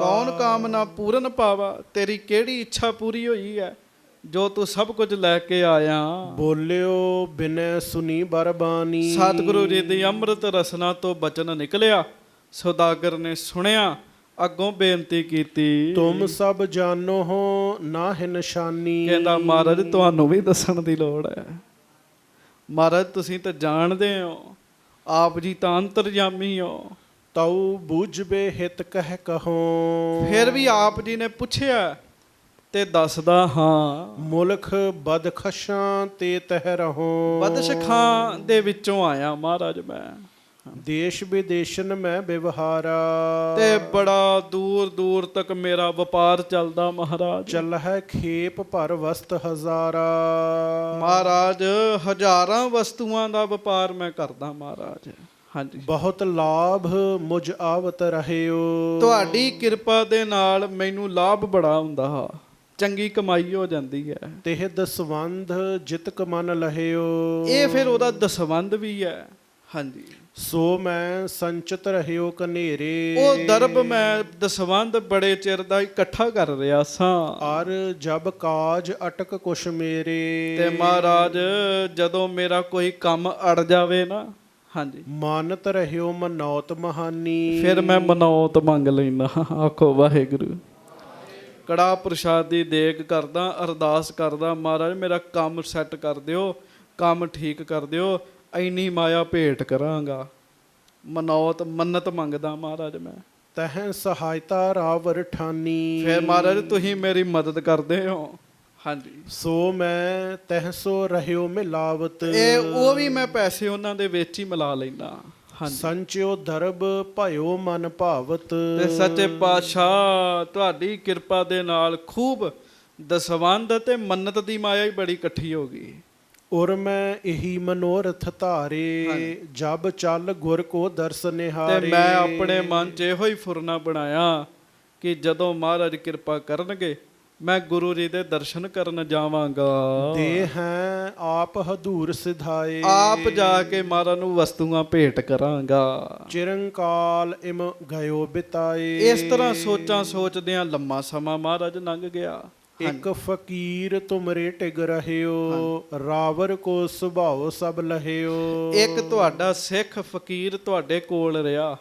ਕੌਣ ਕਾਮਨਾ ਪੂਰਨ ਪਾਵਾ? ਤੇਰੀ ਕਿਹੜੀ ਇੱਛਾ ਪੂਰੀ ਹੋਈ ਹੈ ਜੋ ਤੂੰ ਸਭ ਕੁਝ ਲੈ ਕੇ ਆਇਆ? ਬੋਲਿਓ ਬਿਨੈ ਸੁਨੀ ਬਰਬਾਨੀ। ਸਤਿਗੁਰੂ ਜੀ ਦੀ ਅੰਮ੍ਰਿਤ ਰਸਨਾ ਤੋਂ ਬਚਨ ਨਿਕਲਿਆ। ਸੌਦਾਗਰ ਨੇ ਸੁਣਿਆ, ਅੱਗੋਂ ਬੇਨਤੀ ਕੀਤੀ, ਤੁਮ ਸਭ ਜਾਣੋ ਹੋ ਨਾ ਹੈ ਨਿਸ਼ਾਨੀ। ਕਹਿੰਦਾ ਮਹਾਰਾਜ ਤੁਹਾਨੂੰ ਵੀ ਦੱਸਣ ਦੀ ਲੋੜ ਹੈ। ਮਹਾਰਾਜ ਤੁਸੀਂ ਤਾਂ ਜਾਣਦੇ ਹੋ, ਆਪ ਜੀ ਤਾਂ ਅੰਤਰਜਾਮੀ ਹੋ। ਤਉ ਬੁਝਬੇ ਹਿਤ ਕਹਿ ਕਹੋ। ਫਿਰ ਵੀ ਆਪ ਜੀ ਨੇ ਪੁੱਛਿਆ ਤੇ ਦੱਸਦਾ ਹਾਂ। ਮੁਲਖ ਬਦਖਸ਼ਾਂ ਤੇ ਤਹਿ ਰਹੋ। ਬਦਸ਼ਖਾਂ ਦੇ ਵਿੱਚੋਂ ਆਇਆ ਮਹਾਰਾਜ ਮੈਂ। ਦੇਸ਼ ਵਿਦੇਸ਼ਨ ਮੈਂ ਵਿਵਹਾਰਾ। ਤੇ ਬੜਾ ਦੂਰ ਦੂਰ ਤੱਕ ਮੇਰਾ ਵਪਾਰ ਚੱਲਦਾ ਮਹਾਰਾਜ। ਚੱਲ ਹੈ ਖੇਪ ਭਰ ਵਸਤ ਹਜ਼ਾਰਾ। ਮਹਾਰਾਜ ਹਜ਼ਾਰਾਂ ਵਸਤੂਆਂ ਦਾ ਵਪਾਰ ਮੈਂ ਕਰਦਾ ਮਹਾਰਾਜ। ਹਾਂਜੀ, ਬਹੁਤ ਲਾਭ ਮੁਝ ਆਵਤ ਰਹਿਓ। ਤੁਹਾਡੀ ਕਿਰਪਾ ਦੇ ਨਾਲ ਮੈਨੂੰ ਲਾਭ ਬੜਾ ਹੁੰਦਾ, ਚੰਗੀ ਕਮਾਈ ਹੋ ਜਾਂਦੀ ਹੈ। ਤਿਹ ਦਸਵੰਧ ਜਿਤਕ ਮਨ ਲਹਿਓ। ਇਹ ਫਿਰ ਉਹਦਾ ਦਸਵੰਧ ਵੀ ਹੈ। ਹਾਂਜੀ, ਸੋ ਮੈਂ ਸੰਚਿਤ ਰਹਿਓ ਕਨੇਰੇ। ਉਹ ਦਰਬ ਮੈਂ ਦਸਵੰਧ ਬੜੇ ਚਿਰ ਦਾ ਇਕੱਠਾ ਕਰ ਰਿਹਾ ਸਾਂ। ਅਰ ਜਬ ਕਾਜ ਅਟਕ ਕੁਛ ਮੇਰੇ। ਤੇ ਮਹਾਰਾਜ ਜਦੋਂ ਮੇਰਾ ਕੋਈ ਕੰਮ ਅੜ ਜਾਵੇ ਨਾ, ਹਾਂਜੀ, ਮਾਨਤ ਰਹਿਓ ਮਨੌਤ ਮਹਾਨੀ। ਫਿਰ ਮੈਂ ਮਨੌਤ ਮੰਗ ਲੈਂਦਾ। ਆਖੋ ਵਾਹਿਗੁਰੂ। ਕੜਾ ਪ੍ਰਸ਼ਾਦੀ ਦੇਗ ਕਰਦਾ, ਅਰਦਾਸ ਕਰਦਾ, ਮਹਾਰਾਜ ਮੇਰਾ ਕੰਮ ਸੈੱਟ ਕਰ ਦਿਓ, ਕੰਮ ਠੀਕ ਕਰ ਦਿਓ, ਇੰਨੀ ਮਾਇਆ ਭੇਟ ਕਰਾਂਗਾ। ਮਨੌਤ ਮੰਨਤ ਮੰਗਦਾ ਮਹਾਰਾਜ ਮੈਂ। ਤਹਿ ਸਹਾਇਤਾ ਰਾਵਰ ਠਾਨੀ। ਫਿਰ ਮਹਾਰਾਜ ਤੁਸੀਂ ਮੇਰੀ ਮਦਦ ਕਰਦੇ ਹੋ। ਹਾਂਜੀ, ਸੋ ਮੈਂ ਤਹਿ ਸੋ ਰਹਿਓ ਮਿਲਾਵਤ। ਇਹ ਉਹ ਵੀ ਮੈਂ ਪੈਸੇ ਉਹਨਾਂ ਦੇ ਵਿੱਚ ਹੀ ਮਿਲਾ ਲੈਂਦਾ। ਹਾਂਜੀ, ਸੰਚਿਓ ਦਰਬ ਭਇਓ ਮਨ ਭਾਵਤ। ਤੇ ਸੱਚੇ ਪਾਤਸ਼ਾਹ ਤੁਹਾਡੀ ਕਿਰਪਾ ਦੇ ਨਾਲ ਖੂਬ ਦਸਵੰਧ ਤੇ ਮੰਨਤ ਦੀ ਮਾਇਆ ਹੀ ਬੜੀ ਇਕੱਠੀ ਹੋ ਗਈ। ਔਰ ਮੈਂ ਇਹੀ ਮਨੋਰਥ ਧਾਰੇ, ਜਬ ਚੱਲ ਗੁਰ ਕੋ ਦਰਸ ਨਿਹਾਰੇ। ਤੇ ਮੈਂ ਆਪਣੇ ਮਨ 'ਚ ਇਹੋ ਹੀ ਫੁਰਨਾ ਬਣਾਇਆ ਕਿ ਜਦੋਂ ਮਹਾਰਾਜ ਕਿਰਪਾ ਕਰਨਗੇ ਮੈਂ ਗੁਰੂ ਜੀ ਦੇ ਦਰਸ਼ਨ ਕਰਨ ਜਾਵਾਂਗਾ। ਦੇ ਹੈ ਆਪ ਹਦੂਰ ਸਿਧਾਏ, ਆਪ ਜਾ ਕੇ ਮਹਾਰਾਜ ਨੂੰ ਵਸਤੂਆਂ ਭੇਟ ਕਰਾਂਗਾ। ਚਿਰੰਕਾਲ ਇਮ ਗਇਓ ਬਿਤਾਏ। ਇਸ ਤਰ੍ਹਾਂ ਸੋਚਾਂ ਸੋਚਦਿਆਂ ਲੰਮਾ ਸਮਾਂ ਮਹਾਰਾਜ ਲੰਘ ਗਿਆ। ਇੱਕ ਫਕੀਰ ਤੁਮਰੇ ਟਿਗ ਰਹਿਓ, ਰਾਵਰ ਕੋ ਸੁਭਾਉ ਸਭ ਲਹਿਓ। ਇੱਕ ਤੁਹਾਡਾ ਸਿੱਖ ਫਕੀਰ ਤੁਹਾਡੇ ਕੋਲ ਰਿਹਾ,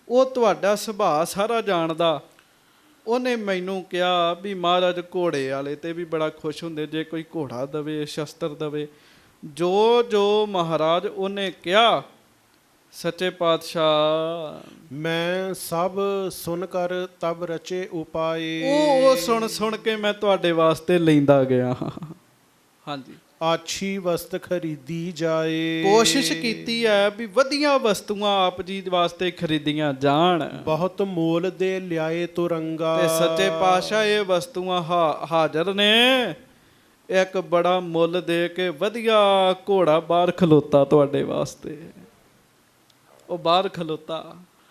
ਉਹ ਤੁਹਾਡਾ ਸੁਭਾਅ ਸਾਰਾ ਜਾਣਦਾ। ਉਹਨੇ ਮੈਨੂੰ ਕਿਹਾ ਵੀ ਮਹਾਰਾਜ ਘੋੜੇ ਵਾਲੇ ਤੇ ਵੀ ਬੜਾ ਖੁਸ਼ ਹੁੰਦੇ ਜੇ ਕੋਈ ਘੋੜਾ ਦਵੇ, ਸ਼ਸਤਰ ਦਵੇ। ਜੋ ਜੋ ਮਹਾਰਾਜ ਉਹਨੇ ਕਿਹਾ ਸੱਚੇ ਪਾਤਸ਼ਾਹ ਮੈਂ ਸਭ ਸੁਣ ਕਰ ਤਬ ਰਚੇ ਉਪਾਏ। ਉਹ ਸੁਣ ਸੁਣ ਕੇ ਮੈਂ ਤੁਹਾਡੇ ਵਾਸਤੇ ਲੈਂਦਾ ਗਿਆ। ਹਾਂਜੀ, ਆਛੀ ਵਸਤ ਖਰੀਦੀ ਜਾਏ। ਕੋਸ਼ਿਸ਼ ਕੀਤੀ ਹੈ ਵੀ ਵਧੀਆ ਵਸਤੂਆਂ ਆਪ ਜੀ ਵਾਸਤੇ ਖਰੀਦੀਆਂ ਜਾਣ। ਬਹੁਤ ਮੋਲ ਦੇ ਲਿਆਏ ਤੁਰੰਗਾ। ਤੇ ਸੱਚੇ ਪਾਤਸ਼ਾਹ ਇਹ ਵਸਤੂਆਂ ਹਾਜ਼ਰ ਨੇ। ਇੱਕ ਬੜਾ ਮੁੱਲ ਦੇ ਕੇ ਵਧੀਆ ਘੋੜਾ ਬਾਹਰ ਖਲੋਤਾ ਤੁਹਾਡੇ ਵਾਸਤੇ, ਉਹ ਬਾਹਰ ਖਲੋਤਾ।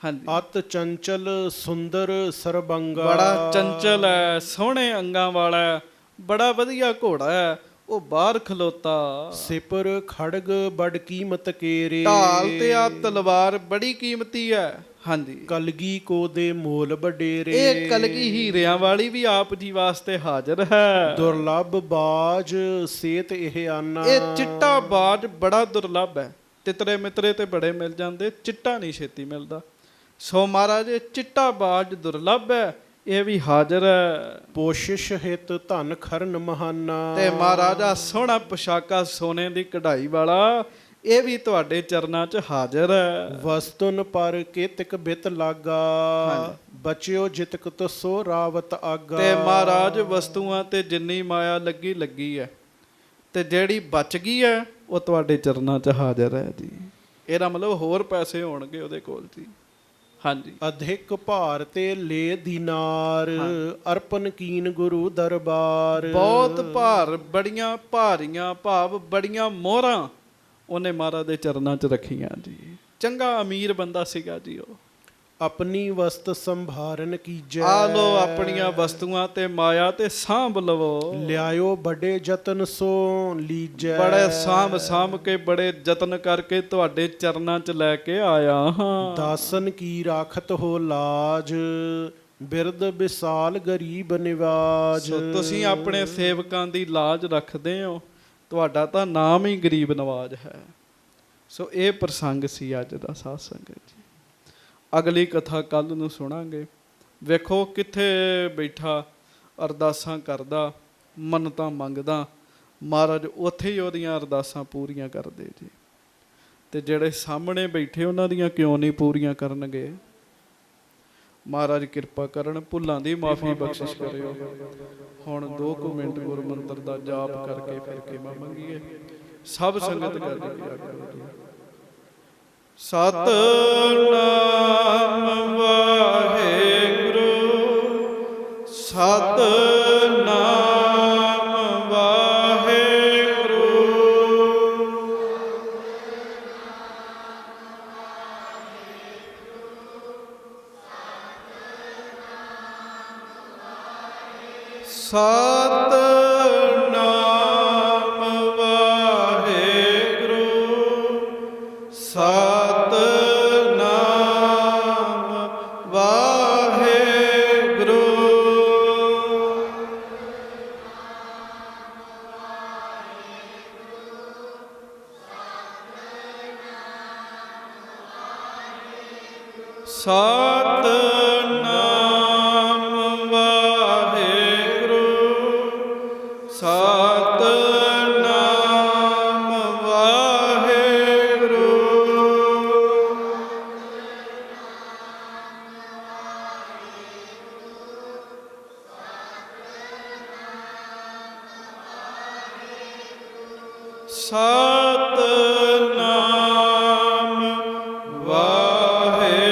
ਹਾਂਜੀ, ਅਤ ਚੰਚਲ ਸੁੰਦਰ ਸਰਬੰਗਾ। ਬੜਾ ਚੰਚਲ ਹੈ, ਸੋਹਣੇ ਅੰਗਾਂ ਵਾਲਾ ਹੈ, ਬੜਾ ਵਧੀਆ ਘੋੜਾ ਹੈ, ਉਹ ਬਾਹਰ ਖਲੋਤਾ। ਸਿਪਰ ਖੜਗ ਬੜ ਕੀਮਤ ਕੇਰੇ। ਢਾਲ ਤੇ ਆ ਤਲਵਾਰ ਬੜੀ ਕੀਮਤੀ ਹੈ। ਹਾਂਜੀ, ਕਲਗੀ ਕੋ ਦੇ ਮੋਲ ਵਡੇਰੇ। ਇਹ ਕਲਗੀ ਹੀਰਿਆਂ ਵਾਲੀ ਵੀ ਆਪ ਜੀ ਵਾਸਤੇ ਹਾਜ਼ਰ ਹੈ। ਦੁਰਲਭ ਬਾਜ ਸੇਤ ਇਹ ਆਨਾ। ਇਹ ਚਿੱਟਾ ਬਾਜ ਬੜਾ ਦੁਰਲਭ ਹੈ। ਤਿਤਰੇ ਮਿੱਤਰੇ ਤੇ ਬੜੇ ਮਿਲ ਜਾਂਦੇ, ਚਿੱਟਾ ਨਹੀਂ ਛੇਤੀ ਮਿਲਦਾ। ਸੋ ਮਹਾਰਾਜ ਇਹ ਚਿੱਟਾ ਬਾਜ ਦੁਰਲਭ ਹੈ, ਇਹ ਵੀ ਹਾਜ਼ਰ ਹੈ। ਪੋਸ਼ਿਸ਼ ਹਿਤ ਧਨ ਖਰਨ ਮਹਾਨਾ। ਤੇ ਮਹਾਰਾਜਾ ਸੋਹਣਾ ਪੁਸ਼ਾਕਾ ਸੋਨੇ ਦੀ ਕਢਾਈ ਵਾਲਾ, ਇਹ ਵੀ ਤੁਹਾਡੇ ਚਰਨਾਂ 'ਚ ਹਾਜ਼ਰ ਹੈ। ਵਸਤੁਨ ਪਰ ਕੇਤਿਕ ਬਿਤ ਲਾਗਾ। ਬਚਿਓ ਜਿਤਕ ਤਸੋ ਰਾਵਤ ਆਗਾ। ਤੇ ਮਹਾਰਾਜ ਵਸਤੂਆਂ ਤੇ ਜਿੰਨੀ ਮਾਇਆ ਲੱਗੀ ਹੈ, ਤੇ ਜਿਹੜੀ ਬਚ ਗਈ ਹੈ ਉਹ ਤੁਹਾਡੇ ਚਰਨਾਂ 'ਚ ਹਾਜ਼ਰ ਹੈ ਜੀ। ਇਹਦਾ ਮਤਲਬ ਹੋਰ ਪੈਸੇ ਹੋਣਗੇ ਉਹਦੇ ਕੋਲ ਜੀ। ਹਾਂਜੀ, ਅਧਿਕ ਭਾਰ ਤੇ ਲੇ ਦੀਨਾਰ। ਅਰਪਨ ਕੀਨ ਗੁਰੂ ਦਰਬਾਰ। ਬਹੁਤ ਭਾਰ, ਬੜੀਆਂ ਭਾਰੀਆਂ ਭਾਵ ਬੜੀਆਂ ਮੋਹਰਾਂ ਉਹਨੇ ਮਹਾਰਾਜ ਦੇ ਚਰਨਾਂ 'ਚ ਰੱਖੀਆਂ ਜੀ। ਚੰਗਾ ਅਮੀਰ ਬੰਦਾ ਸੀਗਾ ਜੀ ਉਹ। ਆਪਣੀ ਵਸਤ ਸੰਭਾਰਨ ਕੀਜੈ। ਆ ਲੋ ਆਪਣੀਆਂ ਵਸਤੂਆਂ ਤੇ ਮਾਇਆ ਤੇ ਸਾਂਭ ਲਵੋ। ਲਿਆਇਓ ਬੜੇ ਯਤਨ ਸੋ ਲੀਜੈ। ਬੜੇ ਸਾਂਭ ਕੇ ਬੜੇ ਯਤਨ ਕਰਕੇ ਤੁਹਾਡੇ ਚਰਨਾਂ 'ਚ ਲੈ ਕੇ ਆਇਆ ਹਾਂ। ਦਾਸਨ ਕੀ ਰਾਖਤ ਹੋ ਲਾਜ। ਬਿਰਦ ਵਿਸਾਲ ਗਰੀਬ ਨਿਵਾਜ। ਸੋ ਤੁਸੀਂ ਆਪਣੇ ਸੇਵਕਾਂ ਦੀ ਲਾਜ ਰੱਖਦੇ ਹੋ, ਤੁਹਾਡਾ ਤਾਂ ਨਾਮ ਹੀ ਗਰੀਬ ਨਵਾਜ ਹੈ। ਸੋ ਇਹ ਪ੍ਰਸੰਗ ਸੀ ਅੱਜ ਦਾ ਸਾਧ ਸੰਗਤ ਜੀ। ਅਗਲੀ ਕਥਾ ਕੱਲ ਨੂੰ ਸੁਣਾਂਗੇ। ਵੇਖੋ ਕਿੱਥੇ ਬੈਠਾ ਅਰਦਾਸਾਂ ਕਰਦਾ, ਮੰਨਤਾਂ ਮੰਗਦਾ, ਮਹਾਰਾਜ ਉੱਥੇ ਹੀ ਉਹਦੀਆਂ ਅਰਦਾਸਾਂ ਪੂਰੀਆਂ ਕਰਦੇ ਜੀ। ਤੇ ਜਿਹੜੇ ਸਾਹਮਣੇ ਬੈਠੇ ਉਹਨਾਂ ਦੀਆਂ ਕਿਉਂ ਨਹੀਂ ਪੂਰੀਆਂ ਕਰਨਗੇ। ਮਹਾਰਾਜ ਕਿਰਪਾ ਕਰਨ, ਭੁੱਲਾਂ ਦੀ ਮਾਫੀ ਬਖਸ਼ਿਸ਼ ਕਰਿਓ। ਹੁਣ 2 ਮਿੰਟ ਗੁਰੂ ਮੰਤਰ ਦਾ ਜਾਪ ਕਰਕੇ ਫਿਰ ਖਿਮਾ ਮੰਗੀਏ। ਸਭ ਸੰਗਤ ਕਰ ਜੀ। ਸਤਿਨਾਮ ਵਾਹਿਗੁਰੂ, ਸਤਿਨਾਮ ਵਾਹਿਗੁਰੂ। ਸਤਿਨਾਮ ਵਾਹਿਗੁਰੂ, ਸਤਿਨਾਮ ਵਾਹਿਗੁਰੂ। ਸਤਿਨਾਮ ਵਾਹਿਗੁਰੂ, ਸਤਿਨਾਮ ਵਾਹਿਗੁਰੂ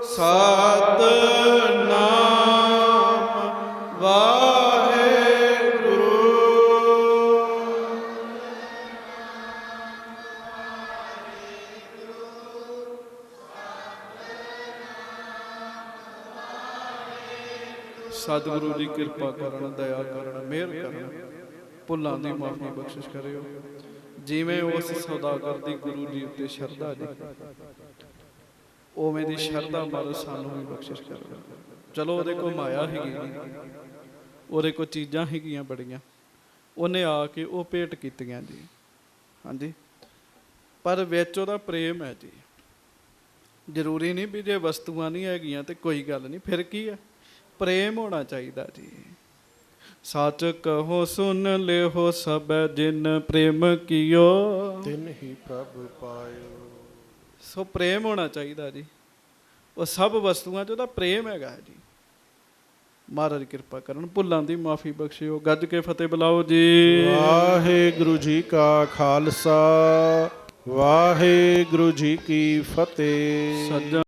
ਸਤਿਨਾਮ ਵਾਹਿਗੁਰੂ। ਸਤਿਗੁਰੂ ਜੀ ਕਿਰਪਾ ਕਰਨ, ਦਇਆ ਕਰਨ, ਮਿਹਰ ਕਰਨ, ਭੁੱਲਾਂ ਦੀ ਮਾਫੀ ਬਖਸ਼ਿਸ਼ ਕਰਿਓ। ਜਿਵੇਂ ਉਸ ਸੌਦਾਗਰ ਦੀ ਗੁਰੂ ਜੀ ਉੱਤੇ ਸ਼ਰਧਾ ਜੀ, ਉਵੇਂ ਦੀ ਸ਼ਰਧਾ ਮਰ ਸਾਨੂੰ ਵੀ ਬਖਸ਼ਿਸ਼ ਕਰਿਓ। ਚਲੋ ਉਹਦੇ ਕੋਲ ਮਾਇਆ ਹੈਗੀ, ਉਹਦੇ ਕੋਲ ਚੀਜ਼ਾਂ ਹੈਗੀਆਂ ਬੜੀਆਂ, ਉਹਨੇ ਆ ਕੇ ਉਹ ਭੇਟ ਕੀਤੀਆਂ ਜੀ, ਹਾਂਜੀ, ਪਰ ਵਿੱਚ ਉਹਦਾ ਪ੍ਰੇਮ ਹੈ ਜੀ। ਜ਼ਰੂਰੀ ਨਹੀਂ ਵੀ ਜੇ ਵਸਤੂਆਂ ਨਹੀਂ ਹੈਗੀਆਂ ਤੇ ਕੋਈ ਗੱਲ ਨਹੀਂ, ਫਿਰ ਕੀ ਹੈ, ਪ੍ਰੇਮ ਹੋਣਾ ਚਾਹੀਦਾ ਜੀ। ਸੱਚ ਕਹੋ ਸੁਨ ਲਿਓ ਸਭੈ ਜਿਨ ਪ੍ਰੇਮ ਕੀਓ, ਤਿਨ ਹੀ ਪ੍ਰਭ ਪਾਇਓ। ਸੋ ਪ੍ਰੇਮ ਹੋਣਾ ਚਾਹੀਦਾ ਜੀ। ਉਹ ਸਭ ਵਸਤੂਆਂ 'ਚ ਉਹਦਾ ਪ੍ਰੇਮ ਹੈਗਾ ਜੀ। ਮਹਾਰਾਜ ਕਿਰਪਾ ਕਰਨ, ਭੁੱਲਾਂ ਦੀ ਮਾਫੀ ਬਖਸ਼ਿਓ। ਗੱਜ ਕੇ ਫਤਿਹ ਬੁਲਾਓ ਜੀ। ਵਾਹਿਗੁਰੂ ਜੀ ਕਾ ਖਾਲਸਾ, ਵਾਹਿਗੁਰੂ ਜੀ ਕੀ ਫਤਿਹ। ਸੱਜਣ